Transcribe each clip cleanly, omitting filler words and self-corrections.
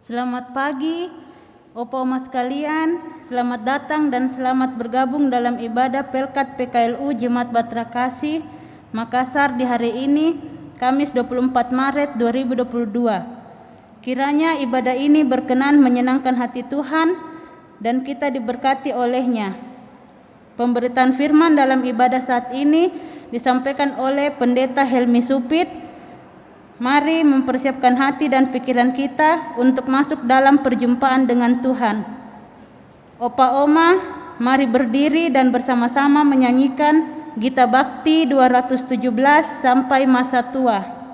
Selamat pagi, Opa-Oma sekalian. Selamat datang dan selamat bergabung dalam ibadah Pelkat PKLU Jemaat Bahtera Kasih Makassar di hari ini, Kamis 24 Maret 2022. Kiranya ibadah ini berkenan menyenangkan hati Tuhan dan kita diberkati olehnya. Pemberitaan firman dalam ibadah saat ini disampaikan oleh Pendeta Helmi Supit. Mari mempersiapkan hati dan pikiran kita untuk masuk dalam perjumpaan dengan Tuhan. Opa-Oma, mari berdiri dan bersama-sama menyanyikan Gita Bakti 217 sampai masa tua.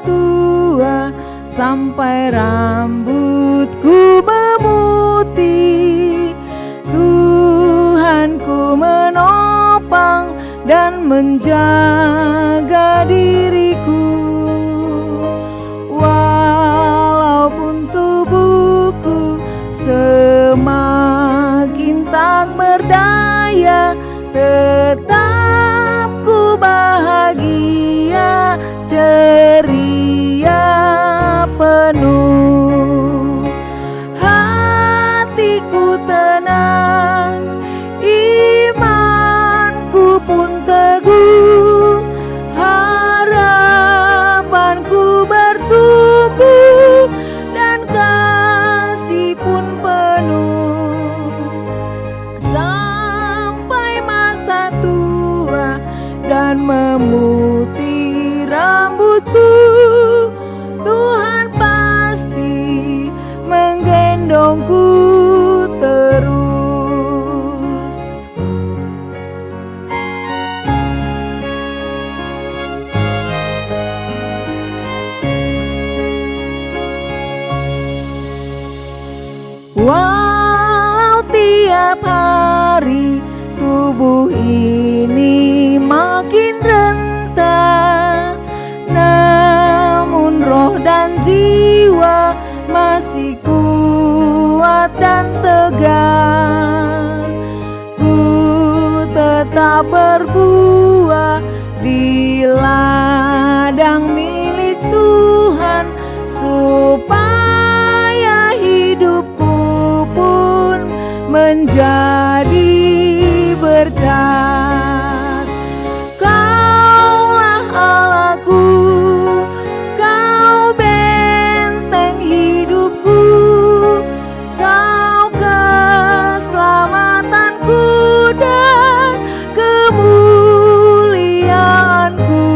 Tua sampai rambutku memutih, Tuhanku menopang dan menjaga diriku. Walaupun tubuhku semakin tak berdaya, tetap ku bahagia, ceria penuh. Hatiku tenang, imanku pun teguh, harapanku bertumbuh dan kasih pun penuh. Sampai masa tua dan memutih rambutku, Tuhan pasti menggendongku terus. Walau tiap hari tubuh ini makin rentah, namun roh dan jiwa masih kuat dan tegar. Ku tetap berbuah di ladang milik Tuhan, supaya hidupku pun menjadi berkat. Kaulah Allahku, Kau benteng hidupku, Kau keselamatanku dan kemuliaanku.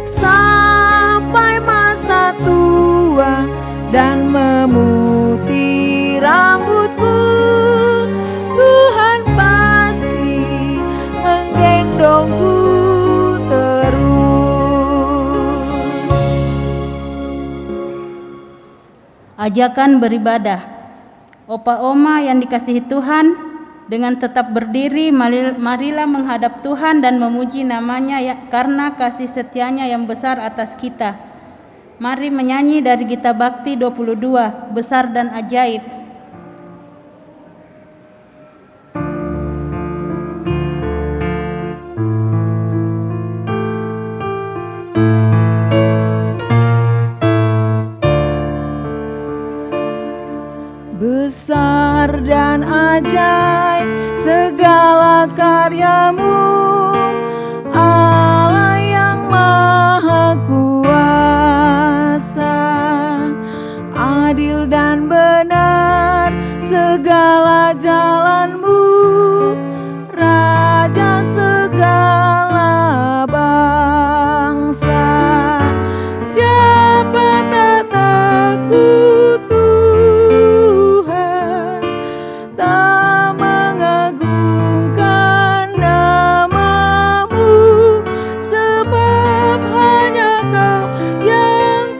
Sampai masa tua dan memutih rambutku, Tuhan pasti menggendongku terus. Ajakan beribadah. Opa-Oma yang dikasihi Tuhan, dengan tetap berdiri marilah menghadap Tuhan dan memuji namanya karena kasih setianya yang besar atas kita. Mari menyanyi dari Gita Bakti 22, Besar dan Ajaib. Besar dan ajaib segala karyamu, Allah yang maha kuasa. Adil dan benar segala jalanmu, Raja segala bangsa. Siapa tak takut Tuhan, tak mengagungkan namamu, sebab hanya Kau yang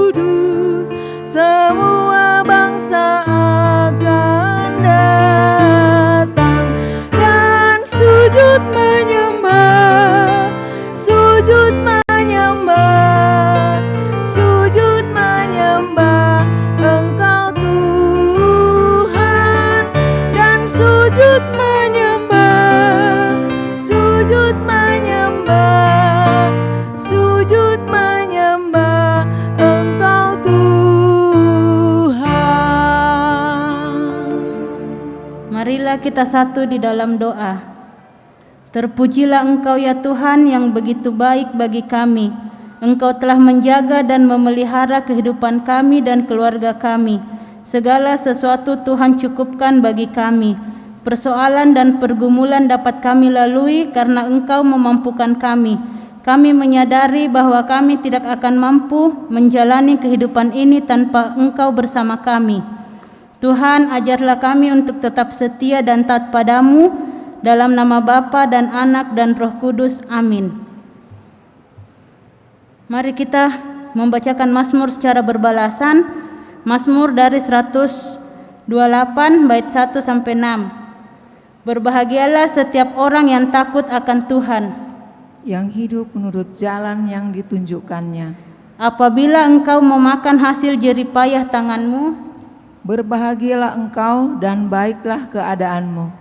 kudus. Semua bangsa sujud menyembah kita satu di dalam doa. Terpujilah Engkau ya Tuhan yang begitu baik bagi kami. Engkau telah menjaga dan memelihara kehidupan kami dan keluarga kami. Segala sesuatu Tuhan cukupkan bagi kami. Persoalan dan pergumulan dapat kami lalui karena Engkau memampukan kami. Kami menyadari bahwa kami tidak akan mampu menjalani kehidupan ini tanpa Engkau bersama kami. Tuhan, ajarlah kami untuk tetap setia dan taat padamu, dalam nama Bapa dan Anak dan Roh Kudus. Amin. Mari kita membacakan Mazmur secara berbalasan. Mazmur dari 128 bait 1 sampai 6. Berbahagialah setiap orang yang takut akan Tuhan, yang hidup menurut jalan yang ditunjukkannya. apabila engkau memakan hasil jeripayah tanganmu, Berbahagialah engkau dan baiklah keadaanmu.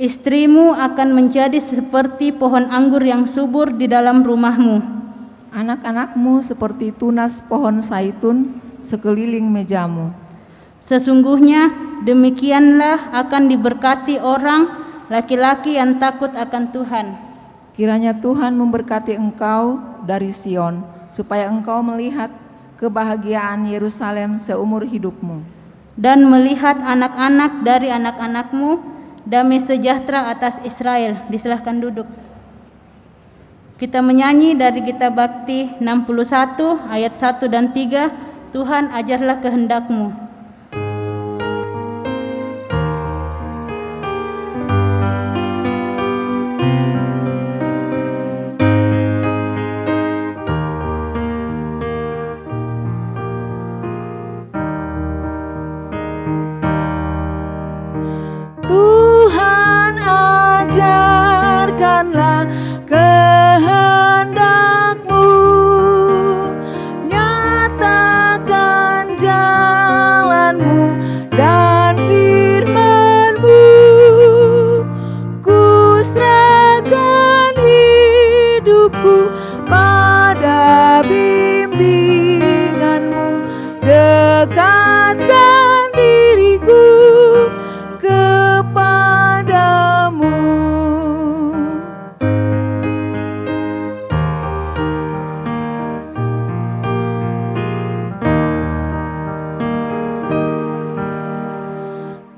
istrimu akan menjadi seperti pohon anggur yang subur di dalam rumahmu. Anak-anakmu seperti tunas pohon zaitun sekeliling mejamu. Sesungguhnya demikianlah akan diberkati orang laki-laki yang takut akan Tuhan. Kiranya Tuhan memberkati engkau dari Sion, supaya engkau melihat kebahagiaan Yerusalem seumur hidupmu. Dan melihat anak-anak dari anak-anakmu, damai sejahtera atas Israel. Disilahkan duduk. Kita menyanyi dari Gita Bakti 61 ayat 1 dan 3. Tuhan, ajarlah kehendak-Mu. Tuhan, ajarkanlah kehendak-Mu, nyatakan jalan-Mu dan firman-Mu. Ku serahkan hidupku pada bimbingan-Mu, dekatkan diriku kepadamu.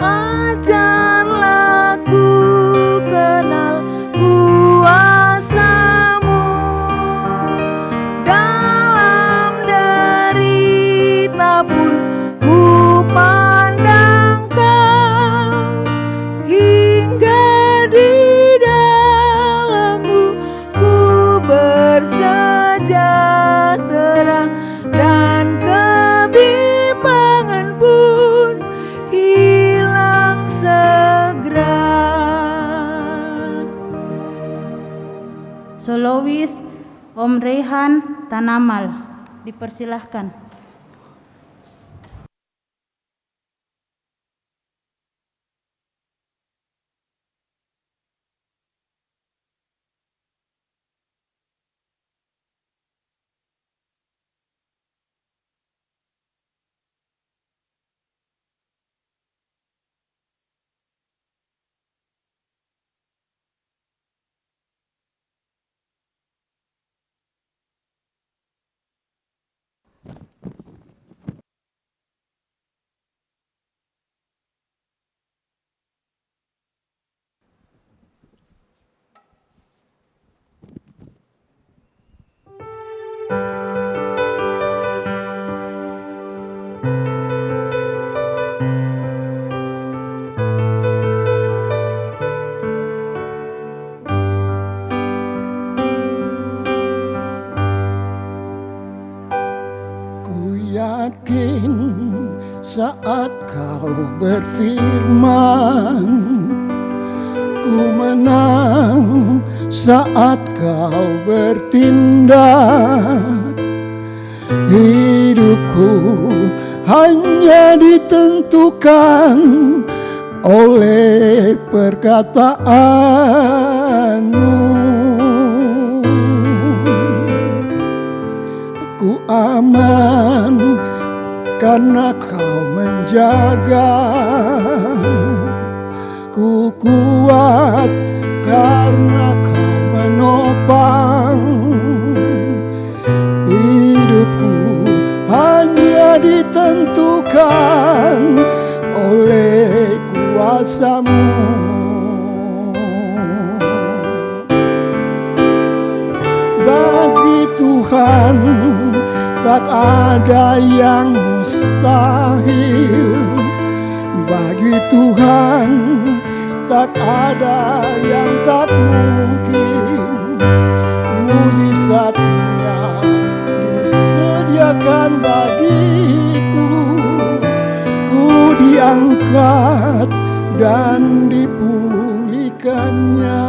Ajarlah ku kenal kuasa-Mu, dalam derita pun ku pandang Kau, hingga di dalam-Mu ku bersejahtera, dan kebimbangan pun hilang segera. Solois Om Rehan Tanamal. Dipersilahkan. Ku yakin saat Kau berfirman, ku menang saat Kau bertindak. Hidupku hanya ditentukan oleh perkataan-Mu. Ku aman karena Kau menjaga. Ku karena Kau menopang hidupku, hanya ditentukan oleh kuasa-Mu. Bagi Tuhan tak ada yang mustahil, bagi Tuhan tak ada yang tak mungkin. Mujizat-Nya disediakan bagiku, ku diangkat dan dipulihkannya.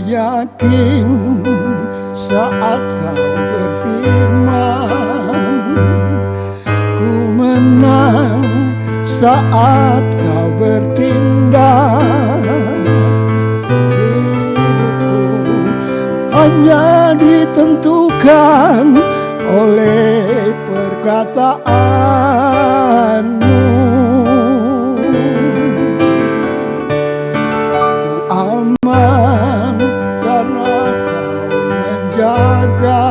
Yakin saat Kau berfirman, ku menang saat Kau bertindak. Hidupku hanya ditentukan oleh perkataan-Mu. Ku aman karena Kau menjaga,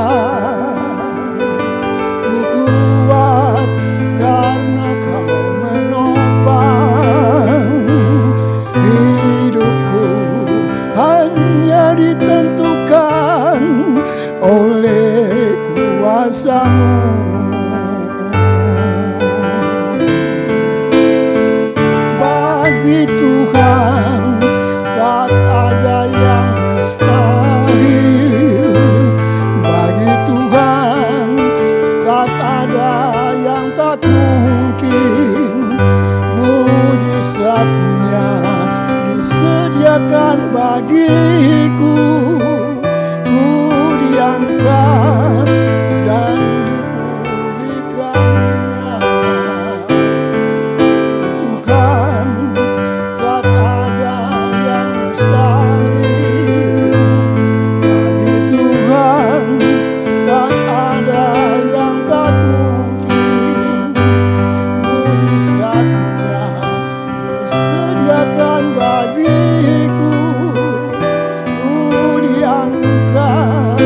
ku kuat karena Kau menopang. Hidupku hanya ditentukan oleh kuasa-Mu. Bagi Tuhan tak ada yang mustahil, bagi Tuhan tak ada yang tak mungkin. Mujizat-Nya disediakan bagiku, ku diangkat dan dipulihkannya. Tuhan tak ada yang mustahil, bagi Tuhan tak ada yang tak mungkin. Mujizat-Nya disediakan bagiku, ku diangkat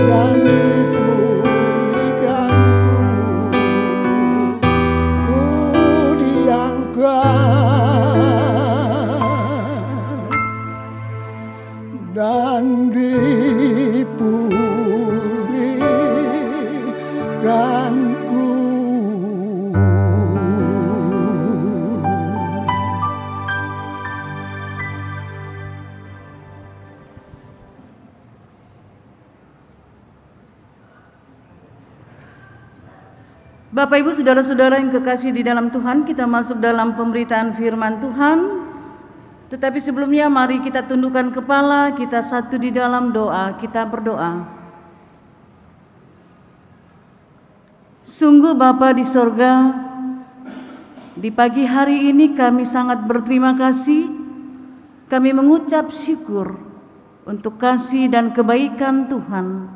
dan dipulihkanku, ku diangkat dan dipulihkanku. Bapak Ibu Saudara-saudara yang kekasih di dalam Tuhan, kita masuk dalam pemberitaan firman Tuhan. Tetapi sebelumnya mari kita tundukkan kepala, kita satu di dalam doa, kita berdoa. Sungguh Bapa di sorga, di pagi hari ini kami sangat berterima kasih, kami mengucap syukur untuk kasih dan kebaikan Tuhan.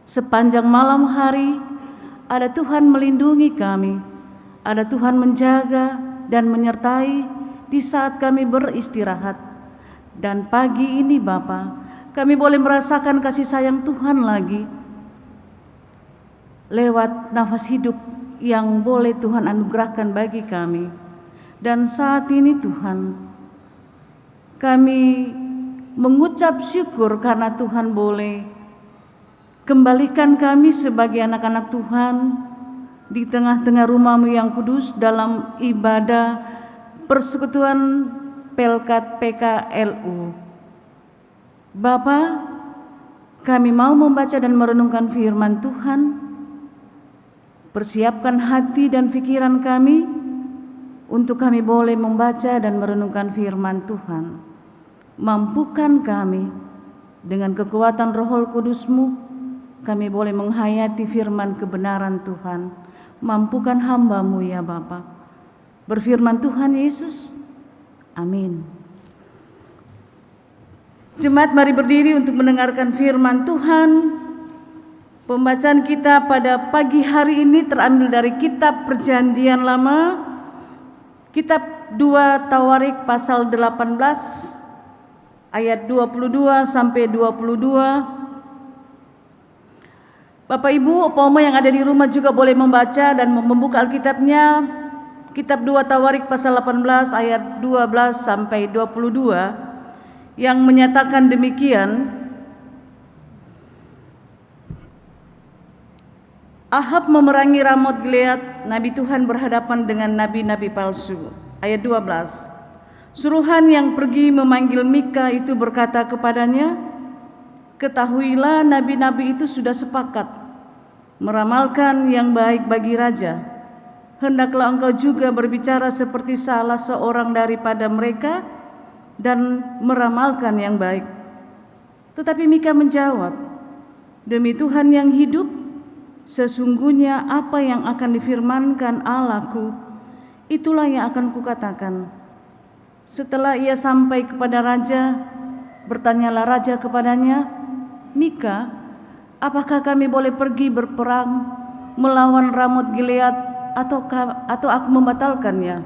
Sepanjang malam hari, ada Tuhan melindungi kami, ada Tuhan menjaga dan menyertai di saat kami beristirahat. Dan pagi ini Bapa, kami boleh merasakan kasih sayang Tuhan lagi, lewat nafas hidup yang boleh Tuhan anugerahkan bagi kami. Dan saat ini Tuhan, kami mengucap syukur karena Tuhan boleh kembalikan kami sebagai anak-anak Tuhan di tengah-tengah rumah-Mu yang kudus dalam ibadah persekutuan Pelkat PKLU. Bapa, kami mau membaca dan merenungkan firman Tuhan. Persiapkan hati dan pikiran kami untuk kami boleh membaca dan merenungkan firman Tuhan. Mampukan kami dengan kekuatan Roh Kudus-Mu, kami boleh menghayati firman kebenaran Tuhan. Mampukan hamba-Mu ya Bapa. Berfirman Tuhan Yesus. Amin. Jemaat, mari berdiri untuk mendengarkan firman Tuhan. Pembacaan kita pada pagi hari ini terambil dari kitab Perjanjian Lama, kitab 2 Tawarik pasal 18 ayat 22 sampai 22. Bapak Ibu, Opa Oma yang ada di rumah juga boleh membaca dan membuka Alkitabnya. Kitab 2 Tawarik pasal 18 ayat 12 sampai 22 yang menyatakan demikian. Ahab memerangi Ramot Gilead, nabi Tuhan berhadapan dengan nabi-nabi palsu. Ayat 12. Suruhan yang pergi memanggil Mika itu berkata kepadanya, ketahuilah nabi-nabi itu sudah sepakat meramalkan yang baik bagi raja. Hendaklah engkau juga berbicara seperti salah seorang daripada mereka dan meramalkan yang baik. Tetapi Mika menjawab, demi Tuhan yang hidup, sesungguhnya apa yang akan difirmankan Allahku, itulah yang akan kukatakan. Setelah ia sampai kepada raja, bertanyalah raja kepadanya, Mika, apakah kami boleh pergi berperang melawan Ramot Gilead atau aku membatalkannya?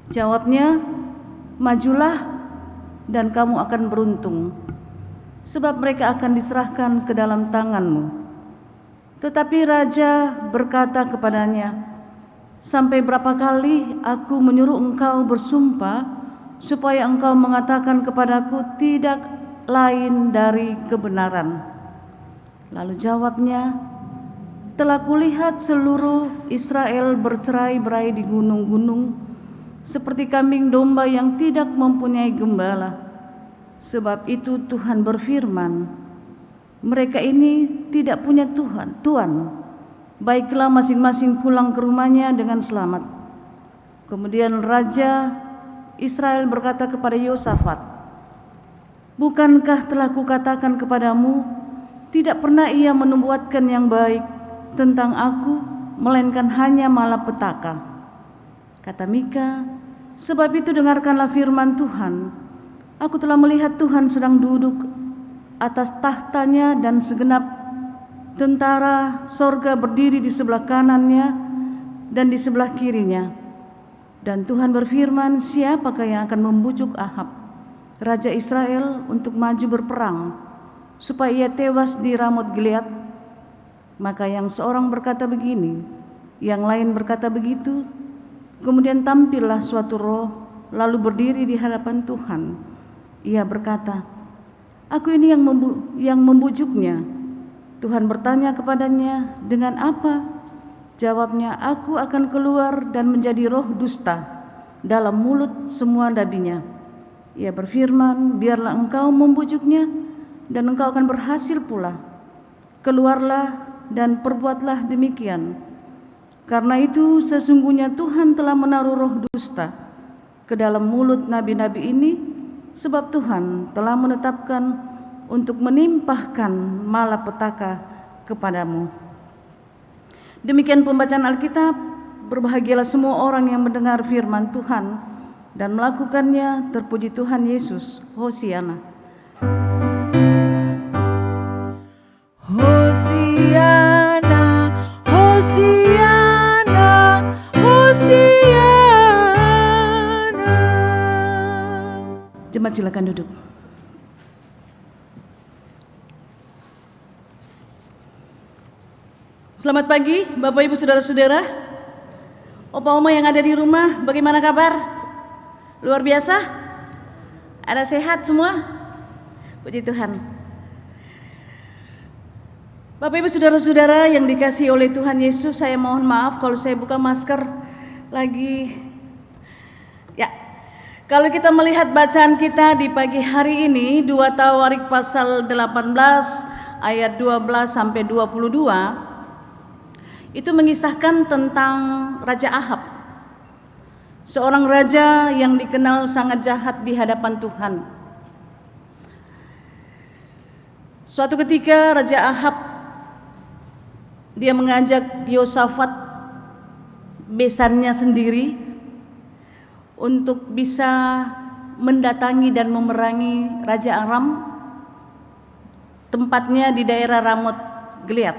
Jawabnya, majulah dan kamu akan beruntung, sebab mereka akan diserahkan ke dalam tanganmu. Tetapi raja berkata kepadanya, sampai berapa kali aku menyuruh engkau bersumpah supaya engkau mengatakan kepadaku tidak lain dari kebenaran? Lalu jawabnya, telah kulihat seluruh Israel bercerai-berai di gunung-gunung seperti kambing domba yang tidak mempunyai gembala. Sebab itu Tuhan berfirman, mereka ini tidak punya Tuhan. Baiklah masing-masing pulang ke rumahnya dengan selamat. Kemudian Raja Israel berkata kepada Yosafat, bukankah telah kukatakan kepadamu, tidak pernah ia menubuatkan yang baik tentang aku, melainkan hanya malapetaka. Kata Mika, sebab itu dengarkanlah firman Tuhan. Aku telah melihat Tuhan sedang duduk atas tahtanya dan segenap tentara sorga berdiri di sebelah kanannya dan di sebelah kirinya. Dan Tuhan berfirman, siapakah yang akan membujuk Ahab, Raja Israel, untuk maju berperang, supaya ia tewas di Ramot Gilead? Maka yang seorang berkata begini, yang lain berkata begitu. Kemudian tampillah suatu roh, lalu berdiri di hadapan Tuhan. Ia berkata, aku ini yang membujuknya. Tuhan bertanya kepadanya, dengan apa? Jawabnya, aku akan keluar dan menjadi roh dusta dalam mulut semua nabinya. Ia berfirman, biarlah engkau membujuknya dan engkau akan berhasil pula. Keluarlah dan perbuatlah demikian. Karena itu sesungguhnya Tuhan telah menaruh roh dusta ke dalam mulut nabi-nabi ini, sebab Tuhan telah menetapkan untuk menimpahkan malapetaka kepadamu. Demikian pembacaan Alkitab. Berbahagialah semua orang yang mendengar firman Tuhan dan melakukannya. Terpuji Tuhan Yesus. Hosiana. Hosiana, Hosiana, Hosiana. Jemaat silakan duduk. Selamat pagi Bapak Ibu Saudara-saudara, Opa Oma yang ada di rumah, bagaimana kabar? Luar biasa? Ada sehat semua? Puji Tuhan. Bapak Ibu Saudara-saudara yang dikasihi oleh Tuhan Yesus, saya mohon maaf kalau saya buka masker lagi. Ya, kalau kita melihat bacaan kita di pagi hari ini, 2 Tawarik pasal 18 ayat 12 sampai 22, itu mengisahkan tentang Raja Ahab, seorang raja yang dikenal sangat jahat di hadapan Tuhan. Suatu ketika Raja Ahab, dia mengajak Yosafat, besannya sendiri, untuk bisa mendatangi dan memerangi Raja Aram, tempatnya di daerah Ramot Gilead.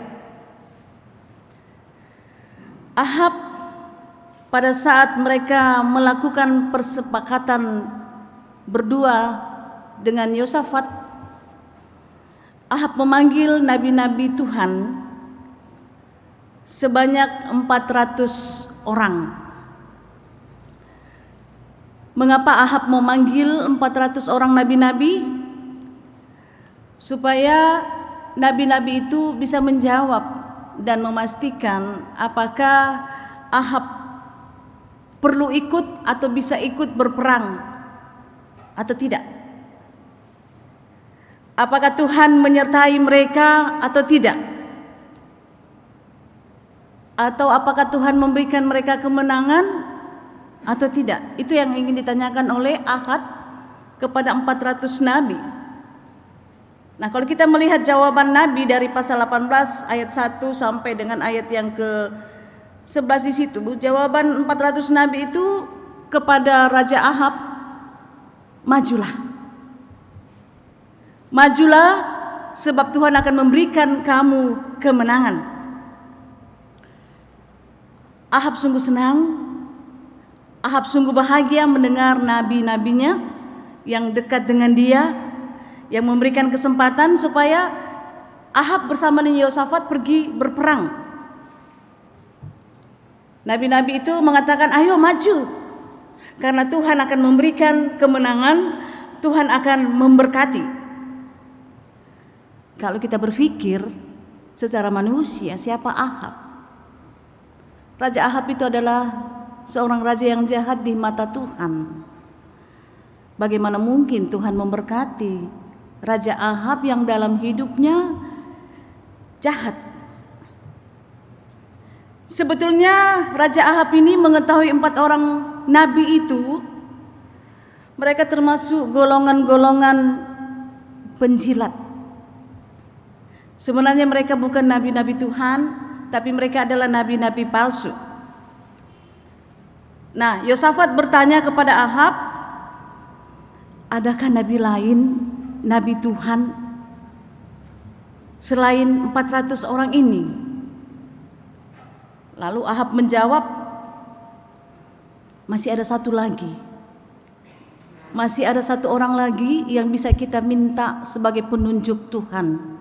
Ahab pada saat mereka melakukan persepakatan berdua dengan Yosafat, Ahab memanggil nabi-nabi Tuhan sebanyak 400 orang. Mengapa Ahab memanggil 400 orang nabi-nabi? Supaya nabi-nabi itu bisa menjawab dan memastikan apakah Ahab perlu ikut atau bisa ikut berperang atau tidak. Apakah Tuhan menyertai mereka atau tidak? Atau apakah Tuhan memberikan mereka kemenangan atau tidak? Itu yang ingin ditanyakan oleh Ahab kepada 400 nabi. Nah, kalau kita melihat jawaban nabi dari pasal 18 ayat 1 sampai dengan ayat yang ke-11 di situ, jawaban 400 nabi itu kepada Raja Ahab, majulah. Majulah sebab Tuhan akan memberikan kamu kemenangan. Ahab sungguh senang, Ahab sungguh bahagia mendengar nabi-nabinya yang dekat dengan dia, yang memberikan kesempatan supaya Ahab bersama dengan Yosafat pergi berperang. Nabi-nabi itu mengatakan, ayo maju, karena Tuhan akan memberikan kemenangan, Tuhan akan memberkati. Kalau kita berpikir secara manusia, siapa Ahab? Raja Ahab itu adalah seorang raja yang jahat di mata Tuhan. Bagaimana mungkin Tuhan memberkati Raja Ahab yang dalam hidupnya jahat? Sebetulnya Raja Ahab ini mengetahui 4 orang nabi itu, mereka termasuk golongan-golongan penjilat. Sebenarnya mereka bukan nabi-nabi Tuhan, tapi mereka adalah nabi-nabi palsu. Nah, Yosafat bertanya kepada Ahab, adakah nabi lain, nabi Tuhan selain 400 orang ini? Lalu Ahab menjawab, masih ada satu lagi. Masih ada satu orang lagi yang bisa kita minta sebagai penunjuk Tuhan.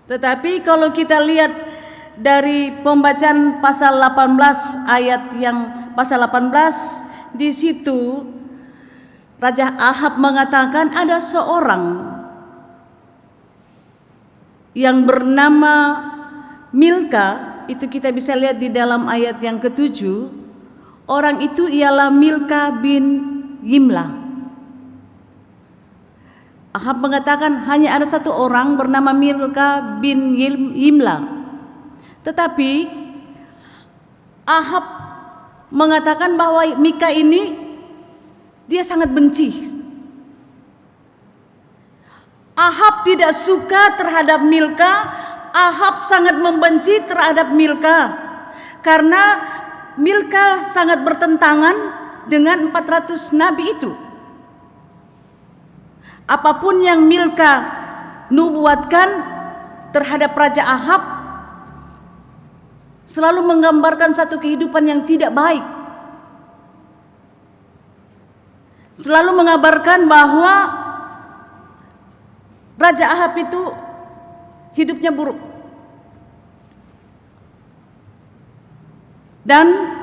Tetapi kalau kita lihat dari pembacaan pasal 18 ayat yang pasal 18, di situ Raja Ahab mengatakan ada seorang yang bernama Milka, itu kita bisa lihat di dalam ayat yang ke-7. Orang itu ialah Milka bin Yimla. Ahab mengatakan hanya ada satu orang bernama Milka bin Yimla. Tetapi Ahab mengatakan bahwa Mika ini dia sangat benci. Ahab tidak suka terhadap Milka. Ahab sangat membenci terhadap Milka karena Milka sangat bertentangan dengan 400 nabi itu. Apapun yang Milka nubuatkan terhadap Raja Ahab selalu menggambarkan satu kehidupan yang tidak baik. Selalu mengabarkan bahwa Raja Ahab itu hidupnya buruk. Dan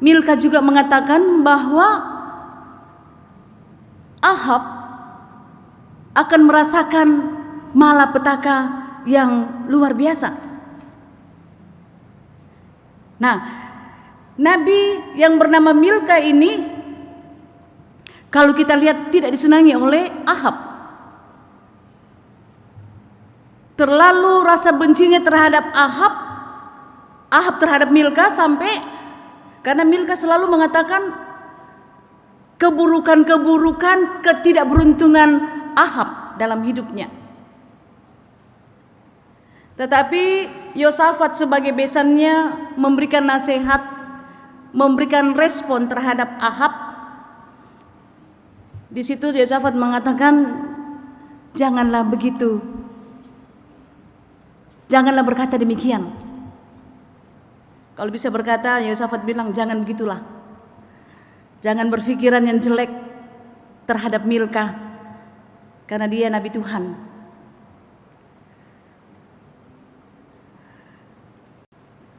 Milka juga mengatakan bahwa Ahab akan merasakan malapetaka yang luar biasa. Nah, nabi yang bernama Milka ini kalau kita lihat tidak disenangi oleh Ahab. Terlalu rasa bencinya terhadap Ahab terhadap Milka sampai karena Milka selalu mengatakan keburukan-keburukan, ketidakberuntungan Ahab dalam hidupnya. Tetapi Yosafat sebagai besannya memberikan nasihat, memberikan respon terhadap Ahab. Di situ Yosafat mengatakan, janganlah begitu, janganlah berkata demikian. Kalau bisa berkata, Yosafat bilang jangan begitulah, jangan berpikiran yang jelek terhadap Milka, karena dia Nabi Tuhan.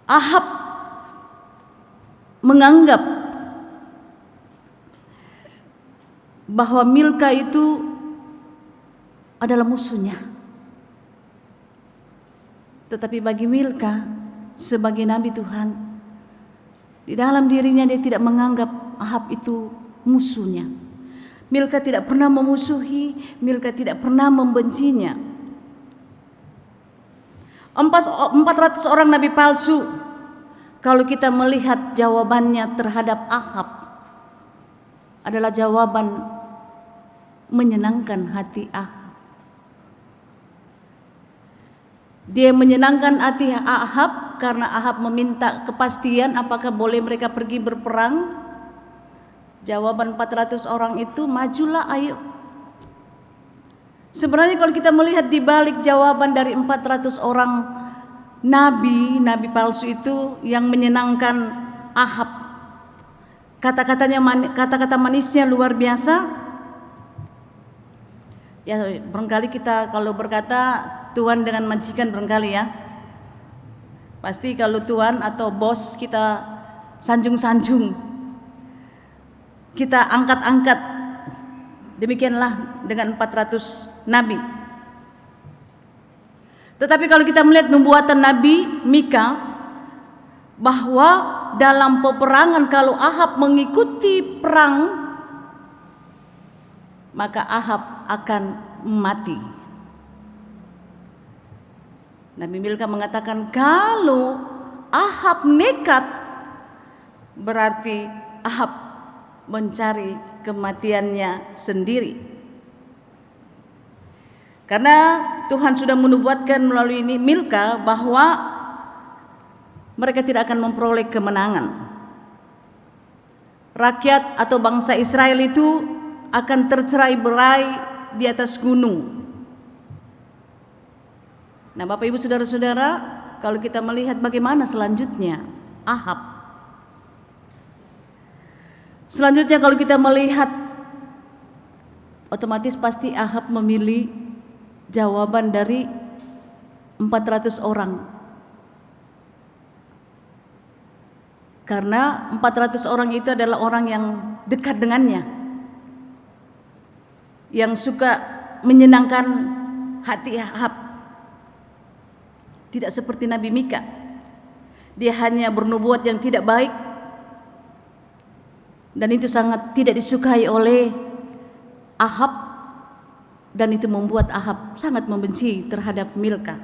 Ahab menganggap bahwa Milka itu adalah musuhnya. Tetapi bagi Milka sebagai Nabi Tuhan, di dalam dirinya dia tidak menganggap Ahab itu musuhnya. Milka tidak pernah memusuhi, Milka tidak pernah membencinya. 400 orang nabi palsu, kalau kita melihat jawabannya terhadap Ahab adalah jawaban menyenangkan hati Ahab. Dia menyenangkan hati Ahab karena Ahab meminta kepastian apakah boleh mereka pergi berperang. Jawaban 400 orang itu, majulah ayo. Sebenarnya kalau kita melihat di balik jawaban dari 400 orang nabi palsu itu yang menyenangkan Ahab, kata-kata manisnya luar biasa. Ya, barangkali kita kalau berkata tuan dengan majikan barangkali ya, pasti kalau tuan atau bos kita sanjung-sanjung, kita angkat-angkat. Demikianlah dengan 400 nabi. Tetapi kalau kita melihat nubuatan Nabi Mika, bahwa dalam peperangan kalau Ahab mengikuti perang, maka Ahab akan mati. Nabi Milka mengatakan kalau Ahab nekat, berarti Ahab mencari kematiannya sendiri. Karena Tuhan sudah menubuatkan melalui ini Milka bahwa mereka tidak akan memperoleh kemenangan. Rakyat atau bangsa Israel itu akan tercerai-berai di atas gunung. Nah, Bapak Ibu Saudara-saudara, kalau kita melihat bagaimana selanjutnya Ahab. Selanjutnya kalau kita melihat, otomatis pasti Ahab memilih jawaban dari 400 orang. Karena 400 orang itu adalah orang yang dekat dengannya, yang suka menyenangkan hati Ahab. Tidak seperti Nabi Mika, dia hanya bernubuat yang tidak baik, dan itu sangat tidak disukai oleh Ahab, dan itu membuat Ahab sangat membenci terhadap Milka.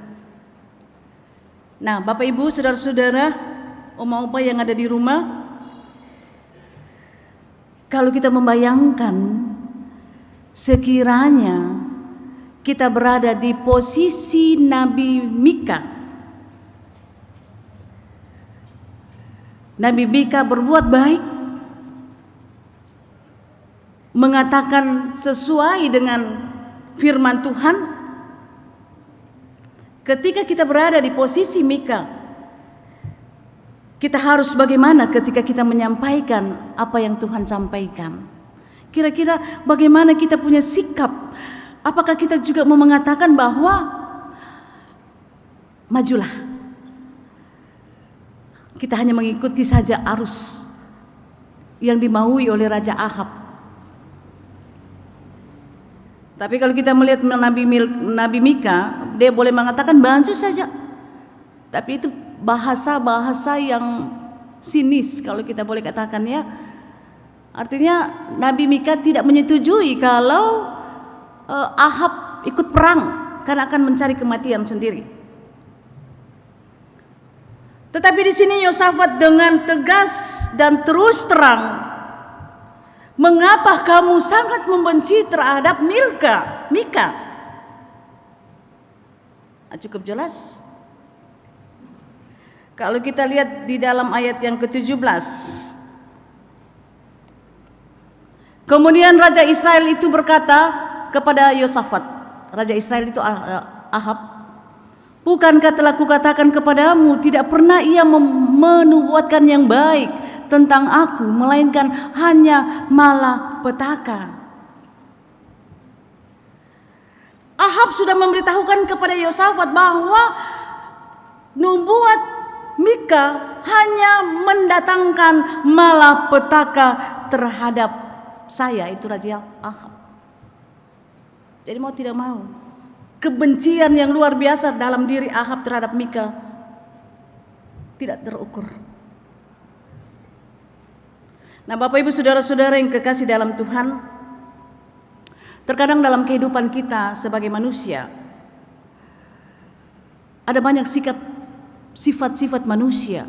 Nah, Bapak Ibu, saudara-saudara, oma-opa yang ada di rumah, kalau kita membayangkan sekiranya kita berada di posisi Nabi Mika, Nabi Mika berbuat baik, mengatakan sesuai dengan firman Tuhan. Ketika kita berada di posisi Mika, kita harus bagaimana ketika kita menyampaikan apa yang Tuhan sampaikan? Kira-kira bagaimana kita punya sikap? Apakah kita juga mau mengatakan bahwa majulah, kita hanya mengikuti saja arus yang dimaui oleh Raja Ahab? Tapi kalau kita melihat Nabi Mika, dia boleh mengatakan maju saja. Tapi itu bahasa-bahasa yang sinis kalau kita boleh katakan ya. Artinya Nabi Mika tidak menyetujui kalau Ahab ikut perang karena akan mencari kematian sendiri. Tetapi di sini Yosafat dengan tegas dan terus terang, mengapa kamu sangat membenci terhadap Mika? Cukup jelas. Kalau kita lihat di dalam ayat yang ke-17, Kemudian Raja Israel itu berkata kepada Yosafat, Raja Israel itu Ahab, bukankah telah kukatakan kepadamu, tidak pernah ia menubuatkan yang baik tentang aku, melainkan hanya malapetaka. Ahab sudah memberitahukan kepada Yosafat bahwa nubuat Mika hanya mendatangkan malapetaka terhadap saya, itu Raja Ahab. Jadi mau tidak mau, kebencian yang luar biasa dalam diri Ahab terhadap Mika tidak terukur. Nah, Bapak Ibu saudara-saudara yang kekasih dalam Tuhan, terkadang dalam kehidupan kita sebagai manusia ada banyak sifat-sifat manusia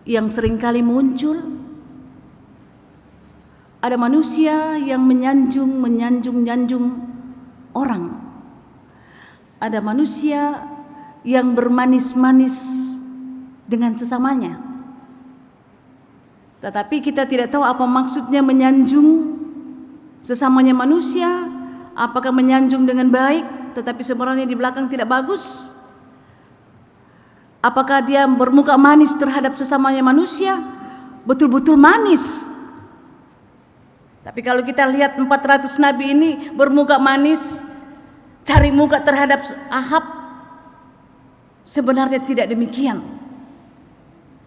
yang seringkali muncul. Ada manusia yang menyanjung orang. Ada manusia yang bermanis-manis dengan sesamanya. Tetapi kita tidak tahu apa maksudnya menyanjung sesamanya manusia. Apakah menyanjung dengan baik tetapi sebenarnya di belakang tidak bagus? Apakah dia bermuka manis terhadap sesamanya manusia? Betul-betul manis. Tapi kalau kita lihat 400 nabi ini bermuka manis, cari muka terhadap Ahab, sebenarnya tidak demikian.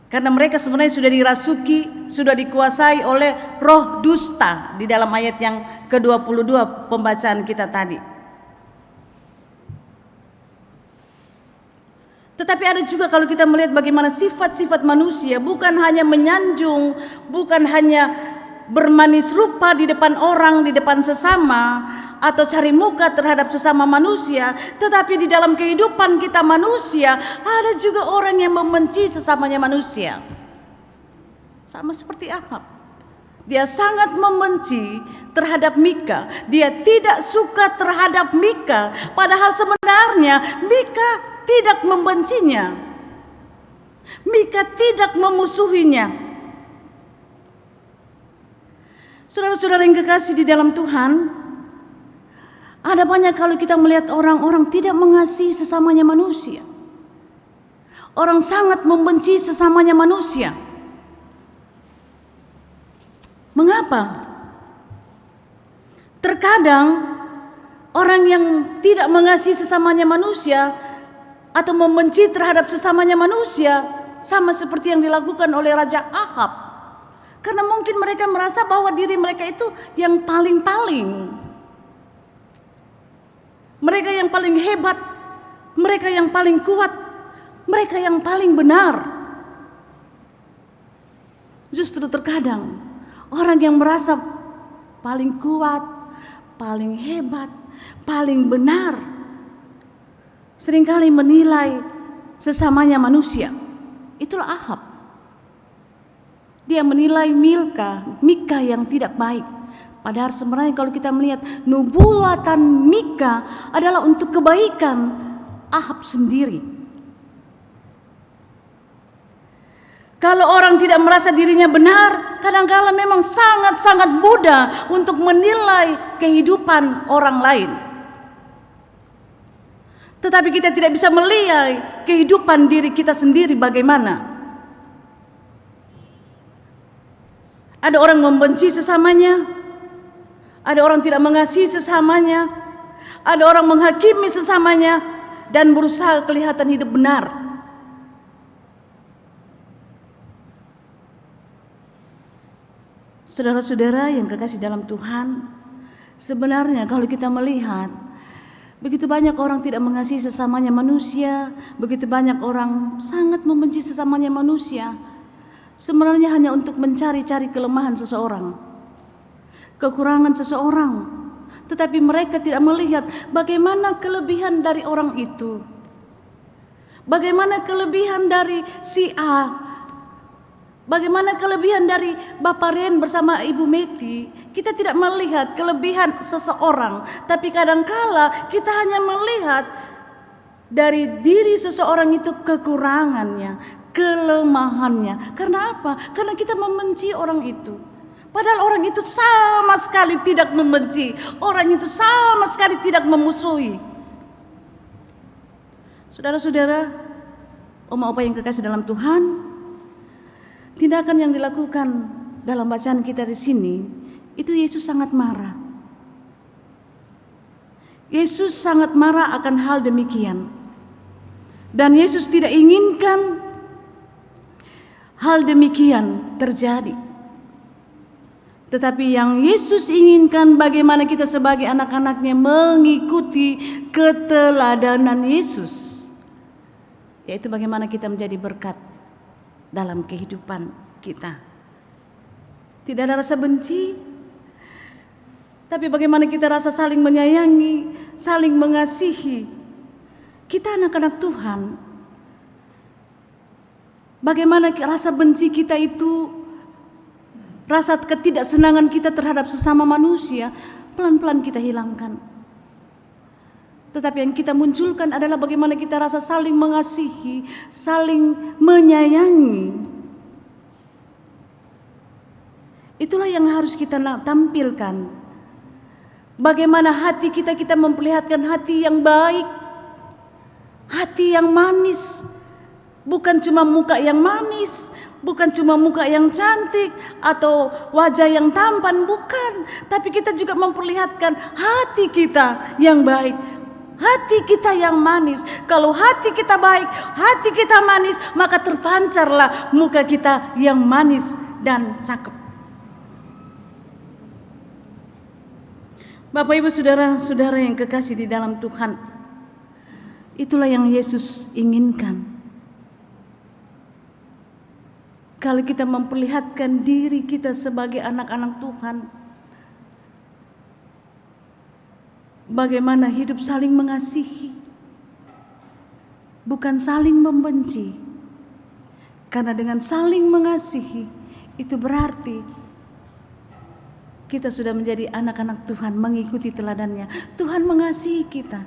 Karena mereka sebenarnya sudah dirasuki, sudah dikuasai oleh roh dusta di dalam ayat yang ke-22 pembacaan kita tadi. Tetapi ada juga kalau kita melihat bagaimana sifat-sifat manusia, bukan hanya menyanjung, bukan hanya bermanis rupa di depan orang, di depan sesama, atau cari muka terhadap sesama manusia, tetapi di dalam kehidupan kita manusia ada juga orang yang membenci sesamanya manusia. Sama seperti Ahab, dia sangat membenci terhadap Mika, dia tidak suka terhadap Mika, padahal sebenarnya Mika tidak membencinya, Mika tidak memusuhinya. Saudara-saudara yang kekasih di dalam Tuhan, ada banyak kalau kita melihat orang-orang tidak mengasihi sesamanya manusia. Orang sangat membenci sesamanya manusia. Mengapa? Terkadang orang yang tidak mengasihi sesamanya manusia atau membenci terhadap sesamanya manusia sama seperti yang dilakukan oleh Raja Ahab. Karena mungkin mereka merasa bahwa diri mereka itu yang paling-paling. Mereka yang paling hebat, mereka yang paling kuat, mereka yang paling benar. Justru terkadang orang yang merasa paling kuat, paling hebat, paling benar, seringkali menilai sesamanya manusia. Itulah Ahab. Dia menilai Mika yang tidak baik. Padahal sebenarnya kalau kita melihat nubuatan Mika adalah untuk kebaikan Ahab sendiri. Kalau orang tidak merasa dirinya benar, kadang-kala memang sangat-sangat mudah untuk menilai kehidupan orang lain. Tetapi kita tidak bisa melihat kehidupan diri kita sendiri bagaimana. Ada orang membenci sesamanya, ada orang tidak mengasihi sesamanya, ada orang menghakimi sesamanya dan berusaha kelihatan hidup benar. Saudara-saudara yang kekasih dalam Tuhan, sebenarnya kalau kita melihat begitu banyak orang tidak mengasihi sesamanya manusia, begitu banyak orang sangat membenci sesamanya manusia. Sebenarnya hanya untuk mencari-cari kelemahan seseorang, kekurangan seseorang. Tetapi mereka tidak melihat bagaimana kelebihan dari orang itu, bagaimana kelebihan dari si A, bagaimana kelebihan dari Bapak Ren bersama Ibu Meti. Kita tidak melihat kelebihan seseorang, tapi kadangkala kita hanya melihat dari diri seseorang itu kekurangannya, kelemahannya. Karena apa? Karena kita membenci orang itu. Padahal orang itu sama sekali tidak membenci, orang itu sama sekali tidak memusuhi. Saudara-saudara, oma-opa yang kekasih dalam Tuhan, tindakan yang dilakukan dalam bacaan kita di sini, itu Yesus sangat marah. Yesus sangat marah akan hal demikian. Dan Yesus tidak inginkan hal demikian terjadi. Tetapi yang Yesus inginkan bagaimana kita sebagai anak-anaknya mengikuti keteladanan Yesus. Yaitu bagaimana kita menjadi berkat dalam kehidupan kita. Tidak ada rasa benci, tapi bagaimana kita rasa saling menyayangi, saling mengasihi. Kita anak-anak Tuhan. Bagaimana rasa benci kita itu, rasa ketidaksenangan kita terhadap sesama manusia, pelan-pelan kita hilangkan. Tetapi yang kita munculkan adalah bagaimana kita rasa saling mengasihi, saling menyayangi. Itulah yang harus kita tampilkan. Bagaimana hati kita memperlihatkan hati yang baik, hati yang manis. Bukan cuma muka yang manis, bukan cuma muka yang cantik atau wajah yang tampan, bukan. Tapi kita juga memperlihatkan hati kita yang baik, hati kita yang manis. Kalau hati kita baik, hati kita manis, maka terpancarlah muka kita yang manis dan cakep. Bapak Ibu saudara-saudara yang kekasih di dalam Tuhan, itulah yang Yesus inginkan. Kalau kita memperlihatkan diri kita sebagai anak-anak Tuhan, bagaimana hidup saling mengasihi, bukan saling membenci. Karena dengan saling mengasihi, itu berarti kita sudah menjadi anak-anak Tuhan, mengikuti teladannya. Tuhan mengasihi kita,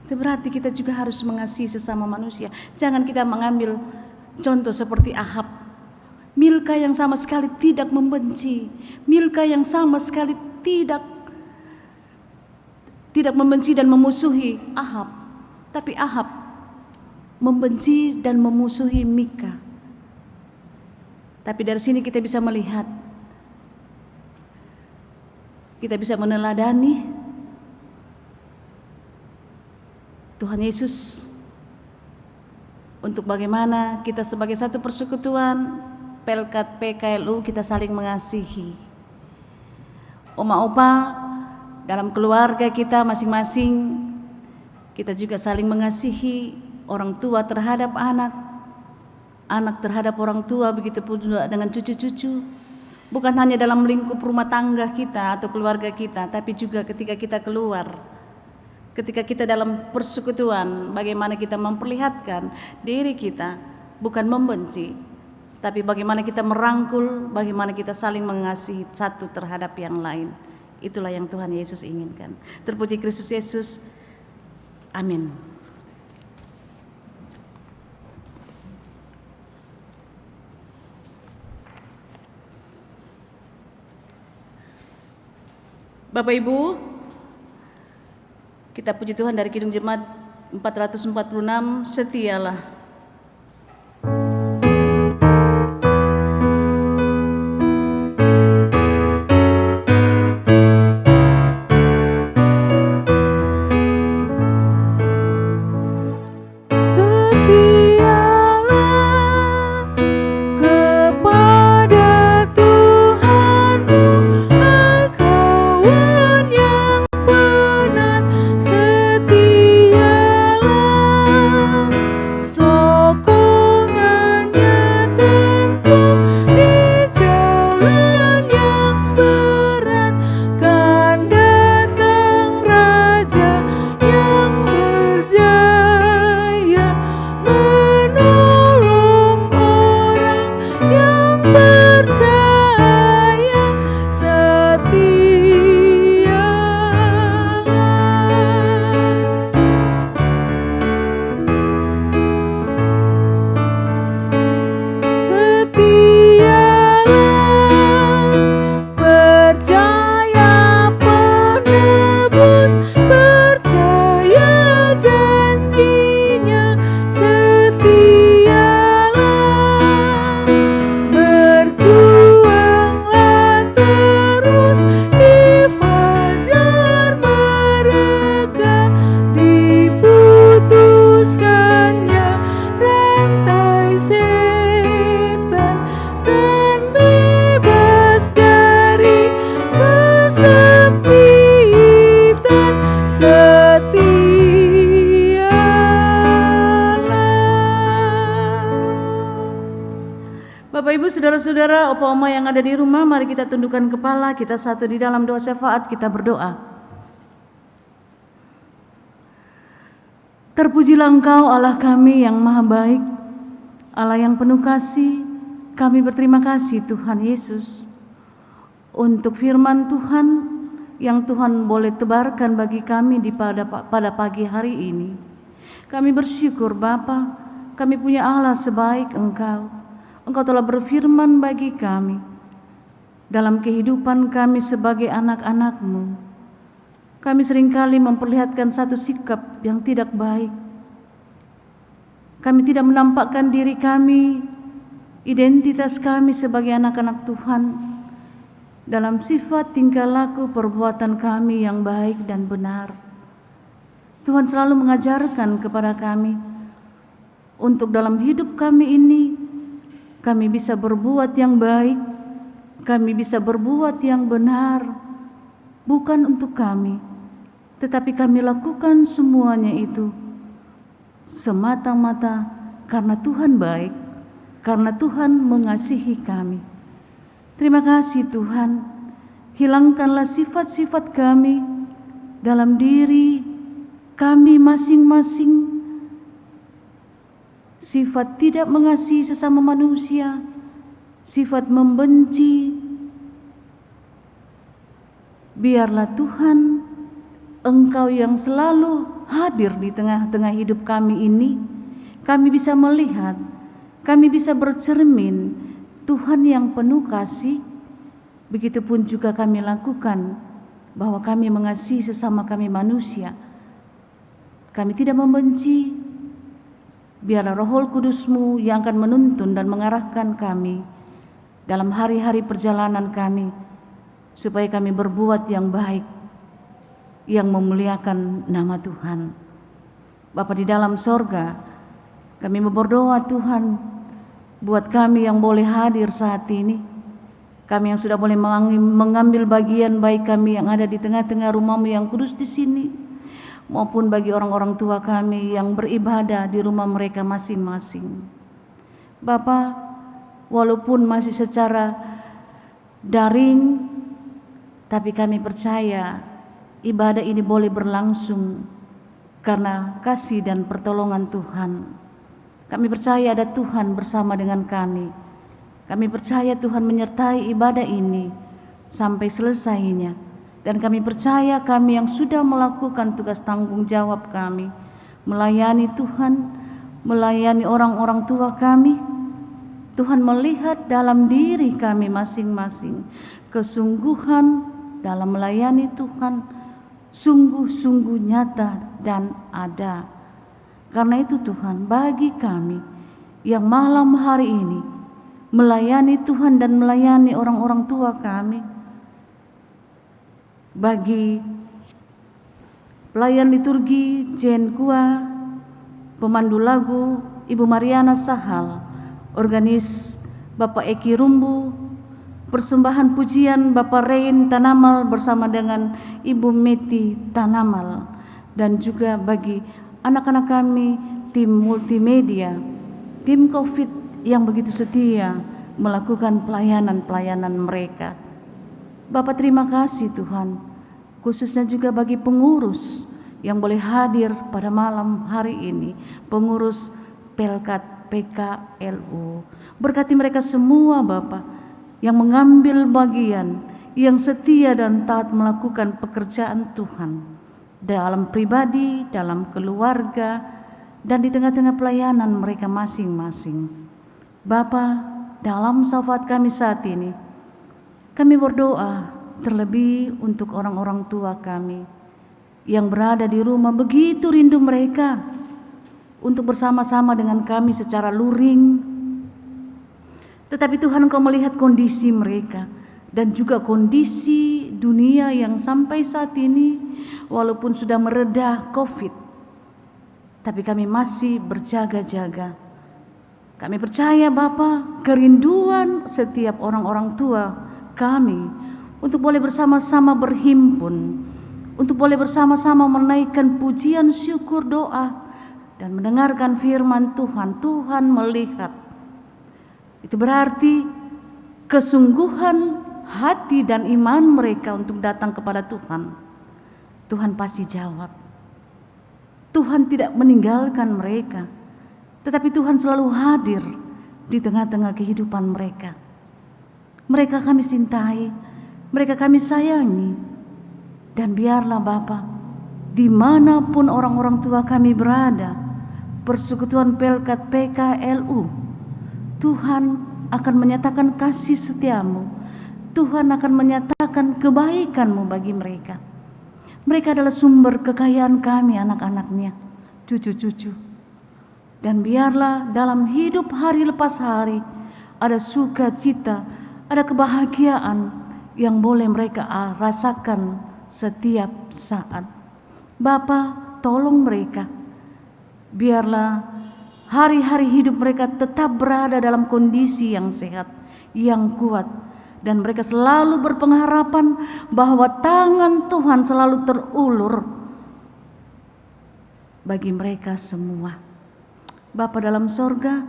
itu berarti kita juga harus mengasihi sesama manusia. Jangan kita mengambil contoh seperti Ahab, Milka yang sama sekali tidak membenci, Milka yang sama sekali tidak membenci dan memusuhi Ahab, tapi Ahab membenci dan memusuhi Mika. Tapi dari sini kita bisa melihat, kita bisa meneladani Tuhan Yesus untuk bagaimana kita sebagai satu persekutuan Pelkat PKLU kita saling mengasihi. Oma-opa dalam keluarga kita masing-masing, kita juga saling mengasihi, orang tua terhadap anak, anak terhadap orang tua, begitu pun juga dengan cucu-cucu. Bukan hanya dalam lingkup rumah tangga kita atau keluarga kita, tapi juga ketika kita keluar, ketika kita dalam persekutuan, bagaimana kita memperlihatkan diri kita bukan membenci, tapi bagaimana kita merangkul, bagaimana kita saling mengasihi satu terhadap yang lain. Itulah yang Tuhan Yesus inginkan. Terpuji Kristus Yesus. Amin. Bapak Ibu, kita puji Tuhan dari Kidung Jemaat 446, setialah. So Bapak Ibu Saudara-saudara, opa oma yang ada di rumah, mari kita tundukkan kepala, kita satu di dalam doa syafaat, kita berdoa. Terpujilah Engkau Allah kami yang maha baik, Allah yang penuh kasih. Kami berterima kasih Tuhan Yesus untuk firman Tuhan yang Tuhan boleh tebarkan bagi kami pada pagi hari ini. Kami bersyukur Bapa, kami punya Allah sebaik Engkau. Engkau telah berfirman bagi kami dalam kehidupan kami sebagai anak-anak-Mu. Kami seringkali memperlihatkan satu sikap yang tidak baik. Kami tidak menampakkan diri kami, identitas kami sebagai anak-anak Tuhan dalam sifat, tingkah laku, perbuatan kami yang baik dan benar. Tuhan selalu mengajarkan kepada kami untuk dalam hidup kami ini kami bisa berbuat yang baik, kami bisa berbuat yang benar, bukan untuk kami, tetapi kami lakukan semuanya itu semata-mata karena Tuhan baik, karena Tuhan mengasihi kami. Terima kasih Tuhan, hilangkanlah sifat-sifat kami dalam diri kami masing-masing, sifat tidak mengasihi sesama manusia, sifat membenci. Biarlah Tuhan, Engkau yang selalu hadir di tengah-tengah hidup kami ini, kami bisa melihat, kami bisa bercermin Tuhan yang penuh kasih. Begitupun juga kami lakukan bahwa kami mengasihi sesama kami manusia. Kami tidak membenci. Biarlah Roh Kudus-Mu yang akan menuntun dan mengarahkan kami dalam hari-hari perjalanan kami, supaya kami berbuat yang baik, yang memuliakan nama Tuhan. Bapa di dalam sorga, kami berdoa Tuhan, buat kami yang boleh hadir saat ini, kami yang sudah boleh mengambil bagian baik kami yang ada di tengah-tengah rumah-Mu yang kudus di sini, maupun bagi orang-orang tua kami yang beribadah di rumah mereka masing-masing. Bapa, walaupun masih secara daring, tapi kami percaya ibadah ini boleh berlangsung karena kasih dan pertolongan Tuhan. Kami percaya ada Tuhan bersama dengan kami. Kami percaya Tuhan menyertai ibadah ini sampai selesainya. Dan kami percaya kami yang sudah melakukan tugas tanggung jawab kami, melayani Tuhan, melayani orang-orang tua kami, Tuhan melihat dalam diri kami masing-masing kesungguhan dalam melayani Tuhan, sungguh-sungguh nyata dan ada. Karena itu Tuhan, bagi kami yang malam hari ini melayani Tuhan dan melayani orang-orang tua kami, bagi pelayan liturgi Jen Kua, pemandu lagu Ibu Mariana Sahal, organis Bapak Eki Rumbu, persembahan pujian Bapak Rein Tanamal bersama dengan Ibu Meti Tanamal, dan juga bagi anak-anak kami tim multimedia, tim COVID yang begitu setia melakukan pelayanan-pelayanan mereka. Bapak terima kasih Tuhan, khususnya juga bagi pengurus yang boleh hadir pada malam hari ini, pengurus Pelkat PKLU. Berkati mereka semua Bapak yang mengambil bagian, yang setia dan taat melakukan pekerjaan Tuhan dalam pribadi, dalam keluarga, dan di tengah-tengah pelayanan mereka masing-masing. Bapa, dalam syafaat kami saat ini, kami berdoa terlebih untuk orang-orang tua kami yang berada di rumah, begitu rindu mereka untuk bersama-sama dengan kami secara luring. Tetapi Tuhan, Engkau melihat kondisi mereka dan juga kondisi dunia yang sampai saat ini, walaupun sudah mereda COVID, tapi kami masih berjaga-jaga. Kami percaya Bapa, kerinduan setiap orang-orang tua kami untuk boleh bersama-sama berhimpun untuk boleh bersama-sama menaikkan pujian syukur doa dan mendengarkan firman Tuhan. Tuhan melihat. Itu berarti kesungguhan hati dan iman mereka untuk datang kepada Tuhan. Tuhan pasti jawab. Tuhan tidak meninggalkan mereka, tetapi Tuhan selalu hadir di tengah-tengah kehidupan mereka. Mereka kami cintai, mereka kami sayangi. Dan biarlah Bapa, dimanapun orang-orang tua kami berada, Persekutuan Pelkat PKLU, Tuhan akan menyatakan kasih setiamu. Tuhan akan menyatakan kebaikan-Mu bagi mereka. Mereka adalah sumber kekayaan kami, anak-anaknya, cucu-cucu. Dan biarlah dalam hidup hari lepas hari ada sukacita, ada kebahagiaan yang boleh mereka rasakan setiap saat. Bapa, tolong mereka. Biarlah hari-hari hidup mereka tetap berada dalam kondisi yang sehat, yang kuat. Dan mereka selalu berpengharapan bahwa tangan Tuhan selalu terulur bagi mereka semua. Bapa dalam sorga,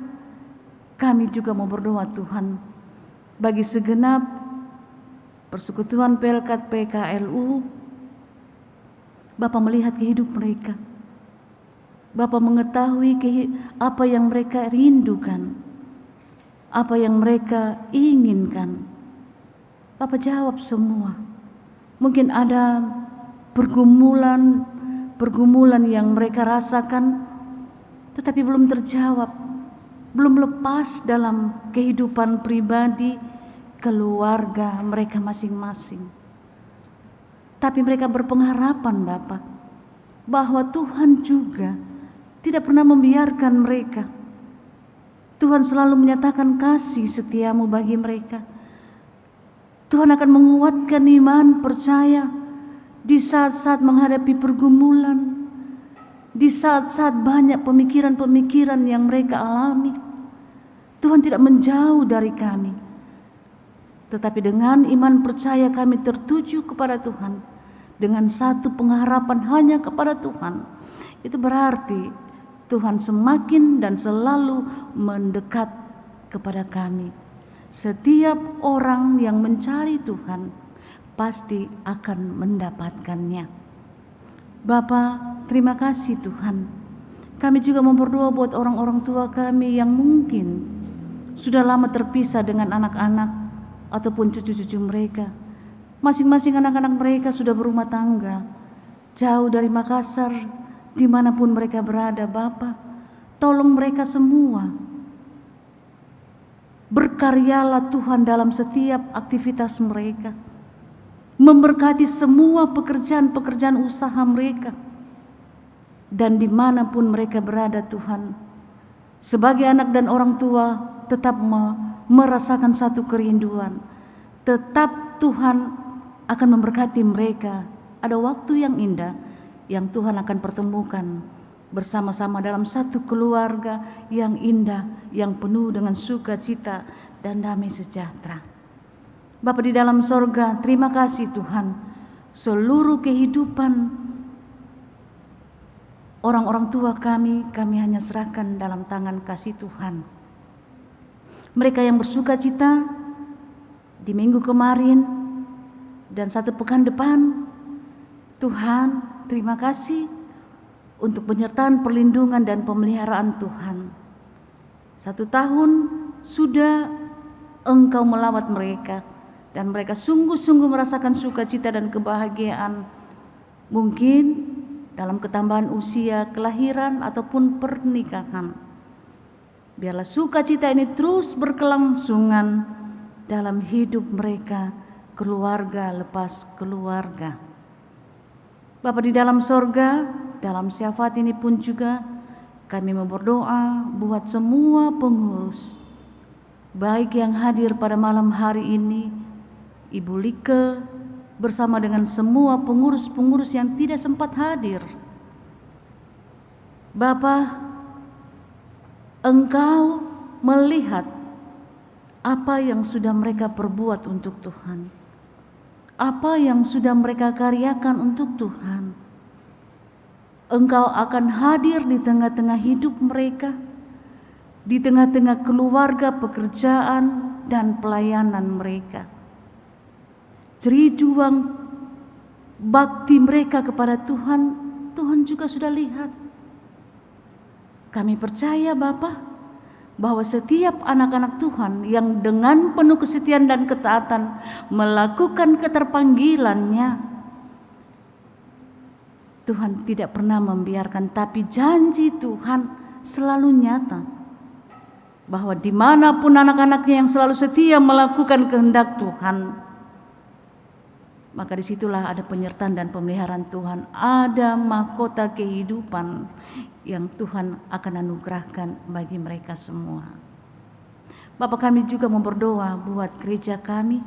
kami juga mau berdoa Tuhan bagi segenap Persekutuan Pelkat PKLU. Bapa melihat kehidupan mereka. Bapa mengetahui apa yang mereka rindukan, apa yang mereka inginkan. Bapa jawab semua. Mungkin ada pergumulan yang mereka rasakan, tetapi belum terjawab, belum lepas dalam kehidupan pribadi, keluarga mereka masing-masing. Tapi mereka berpengharapan Bapa, bahwa Tuhan juga tidak pernah membiarkan mereka. Tuhan selalu menyatakan kasih setiamu bagi mereka. Tuhan akan menguatkan iman percaya di saat-saat menghadapi pergumulan, di saat-saat banyak pemikiran-pemikiran yang mereka alami. Tuhan tidak menjauh dari kami, tetapi dengan iman percaya kami tertuju kepada Tuhan, dengan satu pengharapan hanya kepada Tuhan. Itu berarti Tuhan semakin dan selalu mendekat kepada kami. Setiap orang yang mencari Tuhan pasti akan mendapatkannya. Bapa, terima kasih Tuhan. Kami juga mau berdoa buat orang-orang tua kami yang mungkin sudah lama terpisah dengan anak-anak ataupun cucu-cucu mereka. Masing-masing anak-anak mereka sudah berumah tangga, jauh dari Makassar, dimanapun mereka berada. Bapa, tolong mereka semua. Berkaryalah Tuhan dalam setiap aktivitas mereka. Memberkati semua pekerjaan-pekerjaan usaha mereka. Dan dimanapun mereka berada Tuhan, sebagai anak dan orang tua tetap merasakan satu kerinduan. Tetap Tuhan akan memberkati mereka. Ada waktu yang indah yang Tuhan akan pertemukan bersama-sama dalam satu keluarga yang indah, yang penuh dengan sukacita dan damai sejahtera. Bapa di dalam sorga, terima kasih Tuhan. Seluruh kehidupan orang-orang tua kami hanya serahkan dalam tangan kasih Tuhan. Mereka yang bersukacita di minggu kemarin dan satu pekan depan, Tuhan terima kasih untuk penyertaan, perlindungan dan pemeliharaan Tuhan. 1 tahun sudah Engkau melawat mereka, dan mereka sungguh-sungguh merasakan sukacita dan kebahagiaan. Mungkin dalam ketambahan usia, kelahiran ataupun pernikahan. Biarlah sukacita ini terus berkelangsungan dalam hidup mereka, keluarga lepas keluarga. Bapa di dalam sorga, dalam syafaat ini pun juga kami mau berdoa buat semua pengurus, baik yang hadir pada malam hari ini, Ibu Like bersama dengan semua pengurus-pengurus yang tidak sempat hadir. Bapa, Engkau melihat apa yang sudah mereka perbuat untuk Tuhan. apa yang sudah mereka karyakan untuk Tuhan. Engkau akan hadir di tengah-tengah hidup mereka, di tengah-tengah keluarga, pekerjaan, dan pelayanan mereka. Jerih juang bakti mereka kepada Tuhan, Tuhan juga sudah lihat. Kami percaya Bapa, bahwa setiap anak-anak Tuhan yang dengan penuh kesetiaan dan ketaatan melakukan keterpanggilannya, Tuhan tidak pernah membiarkan, tapi janji Tuhan selalu nyata. Bahwa dimanapun anak-anaknya yang selalu setia melakukan kehendak Tuhan, maka disitulah ada penyertaan dan pemeliharaan Tuhan. Ada mahkota kehidupan yang Tuhan akan anugerahkan bagi mereka semua. Bapak, kami juga mau berdoa buat gereja kami,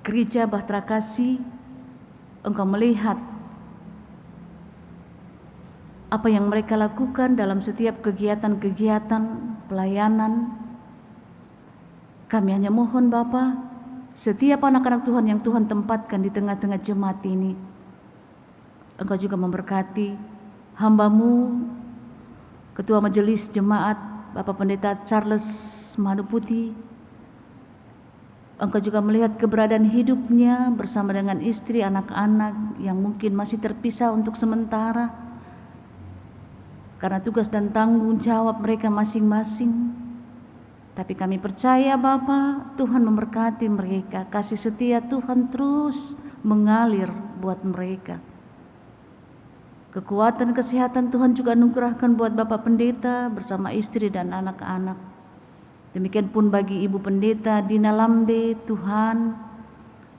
Gereja Bahtera Kasih. Engkau melihat apa yang mereka lakukan dalam setiap kegiatan-kegiatan pelayanan. Kami hanya mohon Bapa, setiap anak-anak Tuhan yang Tuhan tempatkan di tengah-tengah jemaat ini, Engkau juga memberkati hamba-Mu, Ketua Majelis Jemaat Bapak Pendeta Charles Maduputi. Engkau juga melihat keberadaan hidupnya bersama dengan istri, anak-anak yang mungkin masih terpisah untuk sementara karena tugas dan tanggung jawab mereka masing-masing. Tapi kami percaya Bapa, Tuhan memberkati mereka, kasih setia Tuhan terus mengalir buat mereka. Kekuatan kesehatan Tuhan juga anugerahkan buat Bapak Pendeta bersama istri dan anak-anak. Demikian pun bagi Ibu Pendeta Dina Lambe, Tuhan,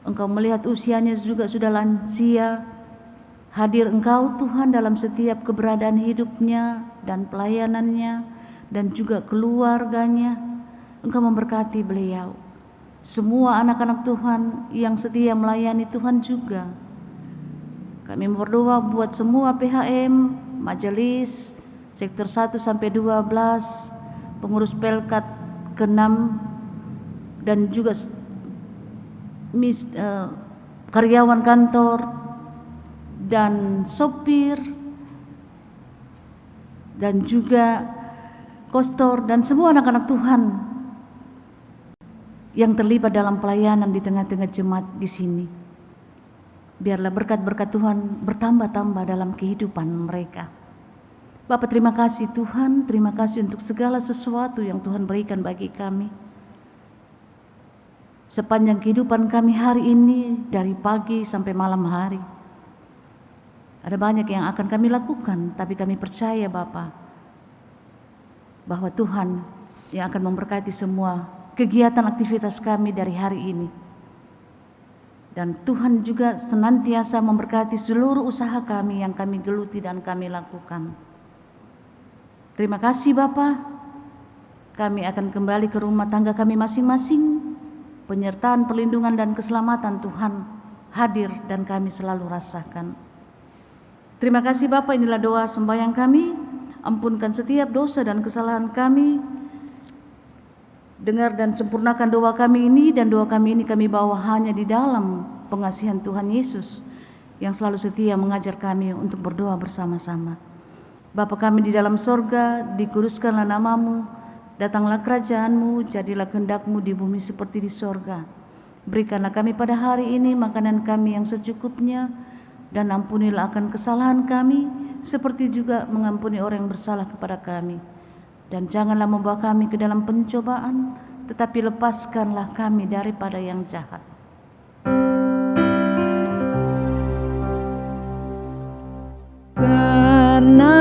Engkau melihat usianya juga sudah lansia. Hadir Engkau Tuhan dalam setiap keberadaan hidupnya dan pelayanannya dan juga keluarganya. Engkau memberkati beliau. Semua anak-anak Tuhan yang setia melayani Tuhan juga. Kami berdoa buat semua PHM, majelis, sektor 1 sampai 12, pengurus Pelkat ke-6 dan juga karyawan kantor dan sopir dan juga kostor dan semua anak-anak Tuhan yang terlibat dalam pelayanan di tengah-tengah jemaat di sini. Biarlah berkat-berkat Tuhan bertambah-tambah dalam kehidupan mereka. Bapak, terima kasih Tuhan, terima kasih untuk segala sesuatu yang Tuhan berikan bagi kami. Sepanjang kehidupan kami hari ini, dari pagi sampai malam hari, ada banyak yang akan kami lakukan, tapi kami percaya Bapa, bahwa Tuhan yang akan memberkati semua kegiatan aktivitas kami dari hari ini. Dan Tuhan juga senantiasa memberkati seluruh usaha kami yang kami geluti dan kami lakukan. Terima kasih Bapa. Kami akan kembali ke rumah tangga kami masing-masing. Penyertaan, perlindungan dan keselamatan Tuhan hadir dan kami selalu rasakan. Terima kasih Bapa, inilah doa sembahyang kami. Ampunkan setiap dosa dan kesalahan kami. Dengar dan sempurnakan doa kami ini, dan doa kami ini kami bawa hanya di dalam pengasihan Tuhan Yesus yang selalu setia mengajar kami untuk berdoa bersama-sama. Bapa kami di dalam sorga, dikuduskanlah namamu, datanglah kerajaanmu, jadilah kehendak-Mu di bumi seperti di sorga. Berikanlah kami pada hari ini makanan kami yang secukupnya, dan ampunilah akan kesalahan kami, seperti juga mengampuni orang yang bersalah kepada kami. Dan janganlah membawa kami ke dalam pencobaan, tetapi lepaskanlah kami daripada yang jahat. Karena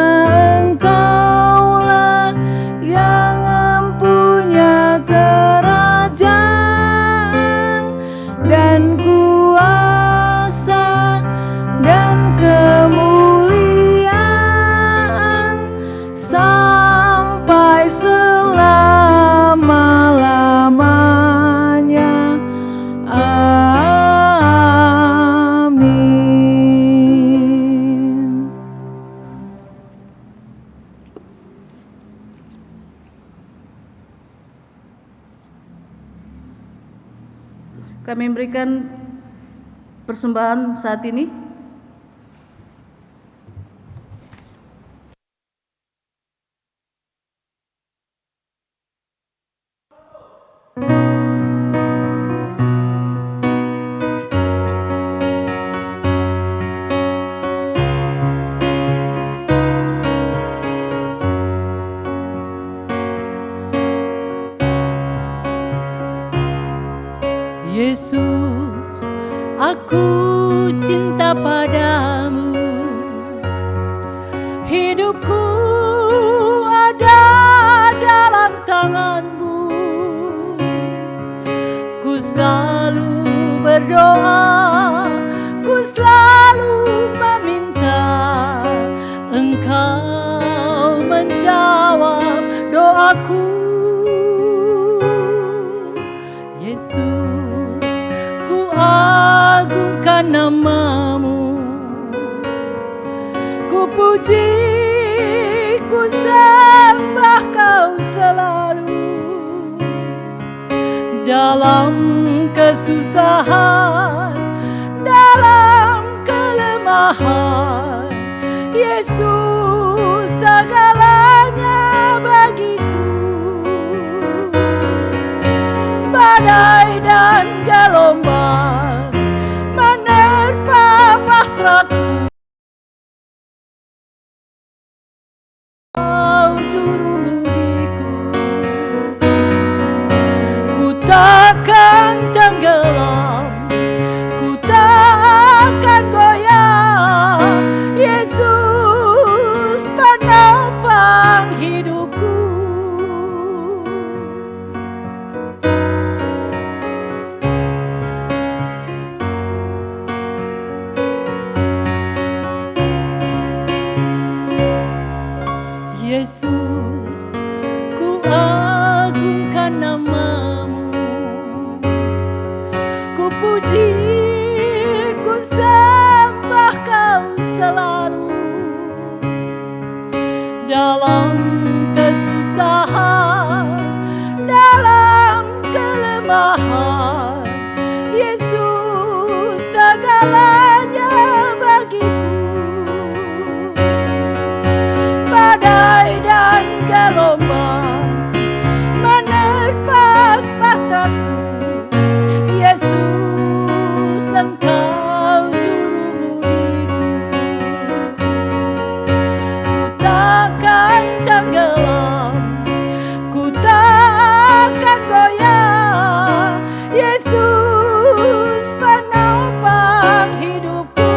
Engkaulah yang mempunyai kerajaan dan kuasa dan kemuliaan sampai selama-lamanya. Amin. Kami memberikan persembahan saat ini? Yesus, aku cinta padamu. Hidupku ada dalam tangan-Mu. Ku selalu berdoa, ku selalu meminta Engkau menjawab doaku. Yesus, ku agungkan nama-Mu. Ku puji, ku sembah Kau selalu. Dalam kesusahan, dalam kelemahan, Yesus segalanya bagiku. Badai dan gelombang menerpa bahtraku, Kau juru mudiku. Ku takkan tenggelam, ku takkan goyah. Yesus penopang hidupku. Yesus, ku agungkan nama-Mu. Ku puji, ku sembah Kau selalu. Dalam kesusahan, dalam kelemahan, Yesus segalanya bagiku. Badai dan gelombang menerpa bahtraku, Yesus Engkau juru mudiku. Ku takkan tenggelam, ku takkan goyah. Yesus penopang hidupku.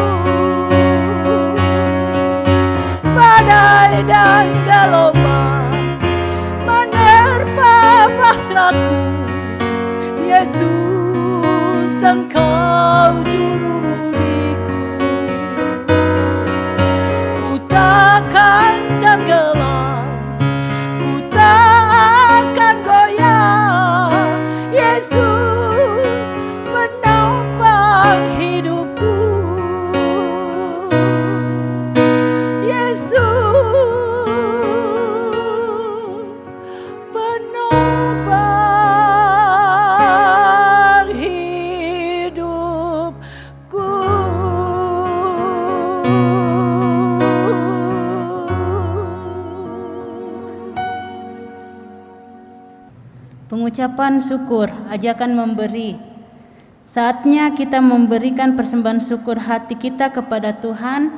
Badai dan gelombang menerpa bahtraku, Yesus Engkau juru mudiku. Ku takkan tenggelam, ku takkan goyah. Yesus penopang hidupku. Yesus penopang hidupku. Pengucapan syukur, ajakan memberi. Saatnya kita memberikan persembahan syukur hati kita kepada Tuhan.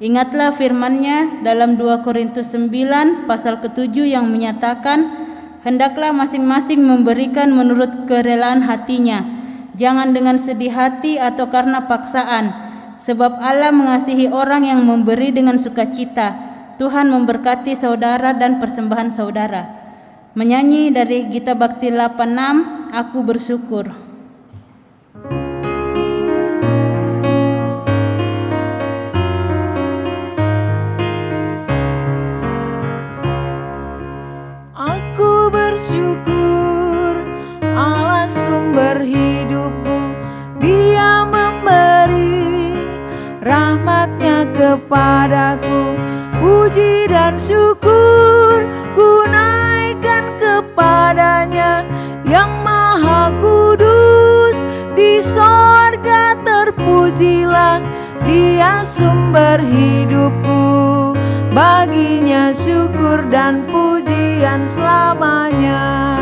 Ingatlah firman-Nya dalam 2 Korintus 9 pasal ke-7 yang menyatakan, hendaklah masing-masing memberikan menurut kerelaan hatinya, jangan dengan sedih hati atau karena paksaan, sebab Allah mengasihi orang yang memberi dengan sukacita. Tuhan memberkati saudara dan persembahan saudara. Menyanyi dari Gita Bakti 86, Aku Bersyukur. Aku bersyukur Allah sumber hidupku, Dia memberi rahmat-Nya kepadaku. Puji dan syukur ku naikkan kepada-Nya yang maha kudus, di sorga terpuji. pujilah, Dia sumber hidupku. Baginya syukur dan pujian selamanya.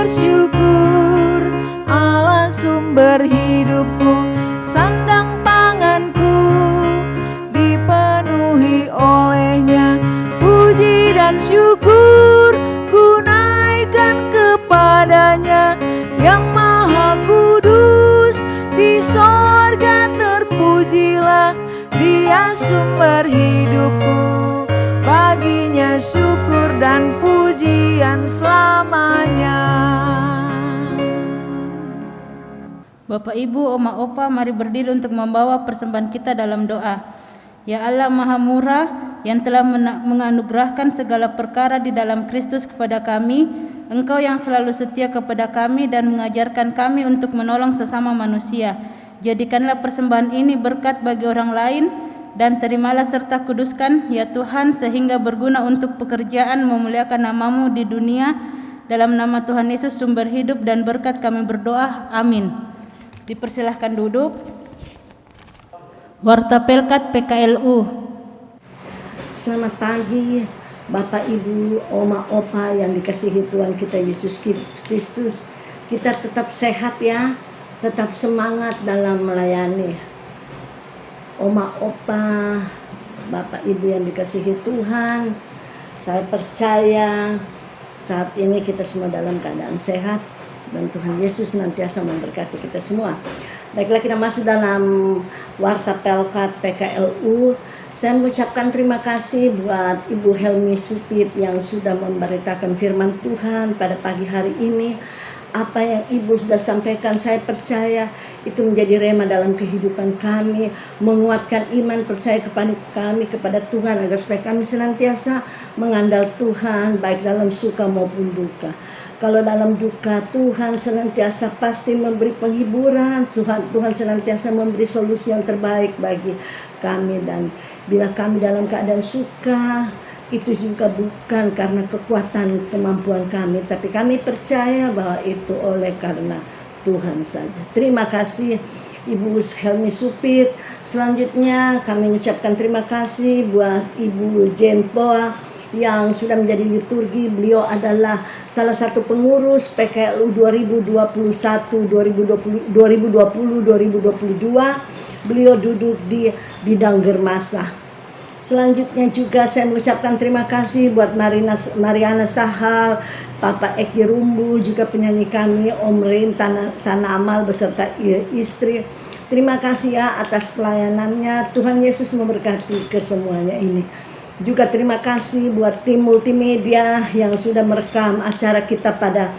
Bersyukur Allah sumber hidupku, sandang panganku dipenuhi olehnya. Puji dan syukur ku naikkan kepadanya, yang maha kudus di sorga terpujilah, Dia sumber hidupku. Baginya syukur dan pujian selamanya. Bapak, Ibu, Oma, Opa, mari berdiri untuk membawa persembahan kita dalam doa. Ya Allah Maha Murah, yang telah menganugerahkan segala perkara di dalam Kristus kepada kami, Engkau yang selalu setia kepada kami dan mengajarkan kami untuk menolong sesama manusia. Jadikanlah persembahan ini berkat bagi orang lain, dan terimalah serta kuduskan ya Tuhan, sehingga berguna untuk pekerjaan memuliakan nama-Mu di dunia. Dalam nama Tuhan Yesus sumber hidup dan berkat kami berdoa, amin. Dipersilahkan duduk. Warta Pelkat PKLU. Selamat pagi Bapak, Ibu, Oma, Opa yang dikasihi Tuhan kita Yesus Kristus. Kita tetap sehat ya, tetap semangat dalam melayani. Oma, Opa, Bapak, Ibu yang dikasihi Tuhan, saya percaya saat ini kita semua dalam keadaan sehat dan Tuhan Yesus senantiasa memberkati kita semua. Baiklah, kita masuk dalam Warta Pelkat PKLU. Saya mengucapkan terima kasih buat Ibu Helmi Supit yang sudah memberitakan firman Tuhan pada pagi hari ini. Apa yang Ibu sudah sampaikan, saya percaya itu menjadi rema dalam kehidupan kami, menguatkan iman percaya kepada kami kepada Tuhan, agar supaya kami senantiasa mengandal Tuhan baik dalam suka maupun duka. Kalau dalam duka, Tuhan senantiasa pasti memberi penghiburan. Tuhan senantiasa memberi solusi yang terbaik bagi kami. Dan bila kami dalam keadaan suka, itu juga bukan karena kekuatan kemampuan kami, tapi kami percaya bahwa itu oleh karena Tuhan saja. Terima kasih Ibu Helmi Supit. Selanjutnya kami mengucapkan terima kasih buat Ibu Jen Poa yang sudah menjadi liturgi. Beliau adalah salah satu pengurus PKLU 2021-2022. Beliau duduk di bidang Germasa. Selanjutnya juga saya mengucapkan terima kasih buat Mariana Sahal, Papa Eki Rumbu, juga penyanyi kami Om Rin Tanah Amal beserta istri. Terima kasih ya atas pelayanannya. Tuhan Yesus memberkati kesemuanya ini. Juga terima kasih buat tim multimedia yang sudah merekam acara kita pada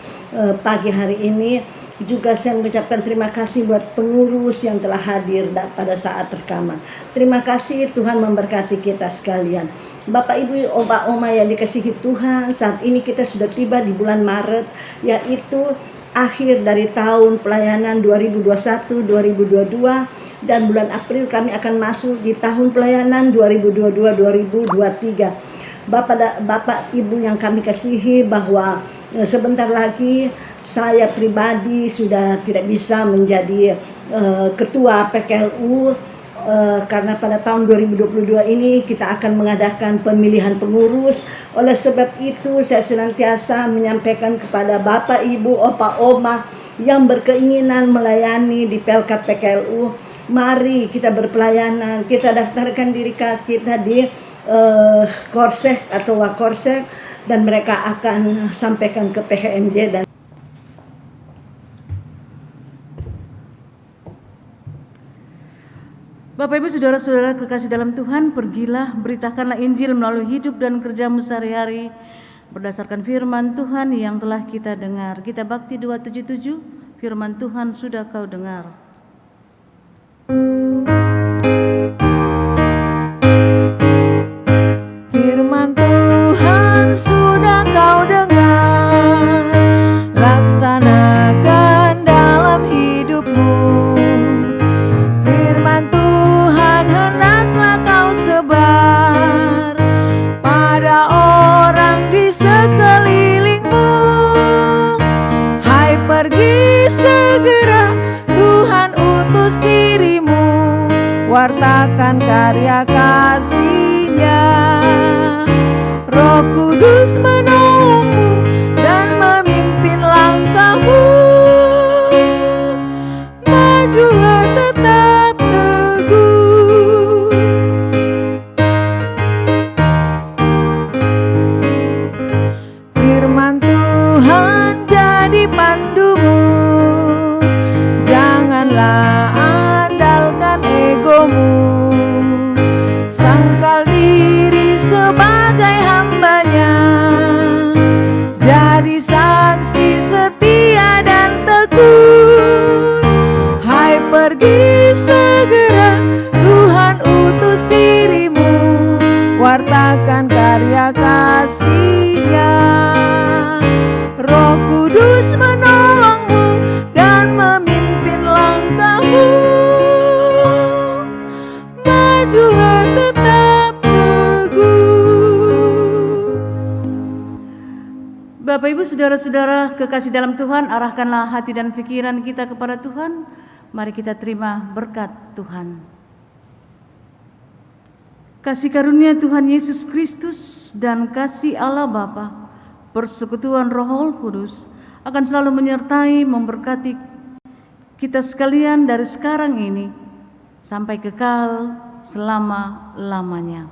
pagi hari ini. Juga saya mengucapkan terima kasih buat pengurus yang telah hadir pada saat rekaman. Terima kasih, Tuhan memberkati kita sekalian. Bapak Ibu, oma yang dikasihi Tuhan, saat ini kita sudah tiba di bulan Maret, yaitu akhir dari tahun pelayanan 2021-2022, dan bulan April kami akan masuk di tahun pelayanan 2022-2023. Bapak Ibu yang kami kasihi, bahwa sebentar lagi saya pribadi sudah tidak bisa menjadi ketua PKLU, karena pada tahun 2022 ini kita akan mengadakan pemilihan pengurus. Oleh sebab itu saya senantiasa menyampaikan kepada Bapak Ibu, Opa Oma yang berkeinginan melayani di Pelkat PKLU, mari kita berpelayanan, kita daftarkan diri kita di Korsek atau Wakorsek, dan mereka akan sampaikan ke PHMJ. Dan Bapak Ibu Saudara-saudara kekasih dalam Tuhan, pergilah beritakanlah Injil melalui hidup dan kerjamu sehari-hari berdasarkan firman Tuhan yang telah kita dengar. Kita Bakti 277, firman Tuhan sudah kau dengar. Firman Tuhan sudah kau dengar, laksanakan dalam hidupmu. Firman Tuhan hendaklah kau sebar pada orang di sekelilingmu. Hai, pergi segera, Tuhan utus dirimu, wartakan karya kasih-Nya. Roh Kudus menolongmu dan memimpin langkahmu. Majulah tetap teguh. Firman Tuhan jadi pandumu, janganlah andalkan egomu. Sangkal diri sebagai hambanya, jadi saksi setia dan tekun. Hai, pergi segera, Tuhan utus dirimu, wartakan karya kasih-Nya. Roh Kudus menolongmu dan memimpin langkahmu. Majulah tetap teguh. Bapak Ibu Saudara-saudara kekasih dalam Tuhan, arahkanlah hati dan pikiran kita kepada Tuhan. Mari kita terima berkat Tuhan. Kasih karunia Tuhan Yesus Kristus dan kasih Allah Bapa, persekutuan Roh Kudus akan selalu menyertai, memberkati kita sekalian dari sekarang ini sampai kekal selama-lamanya.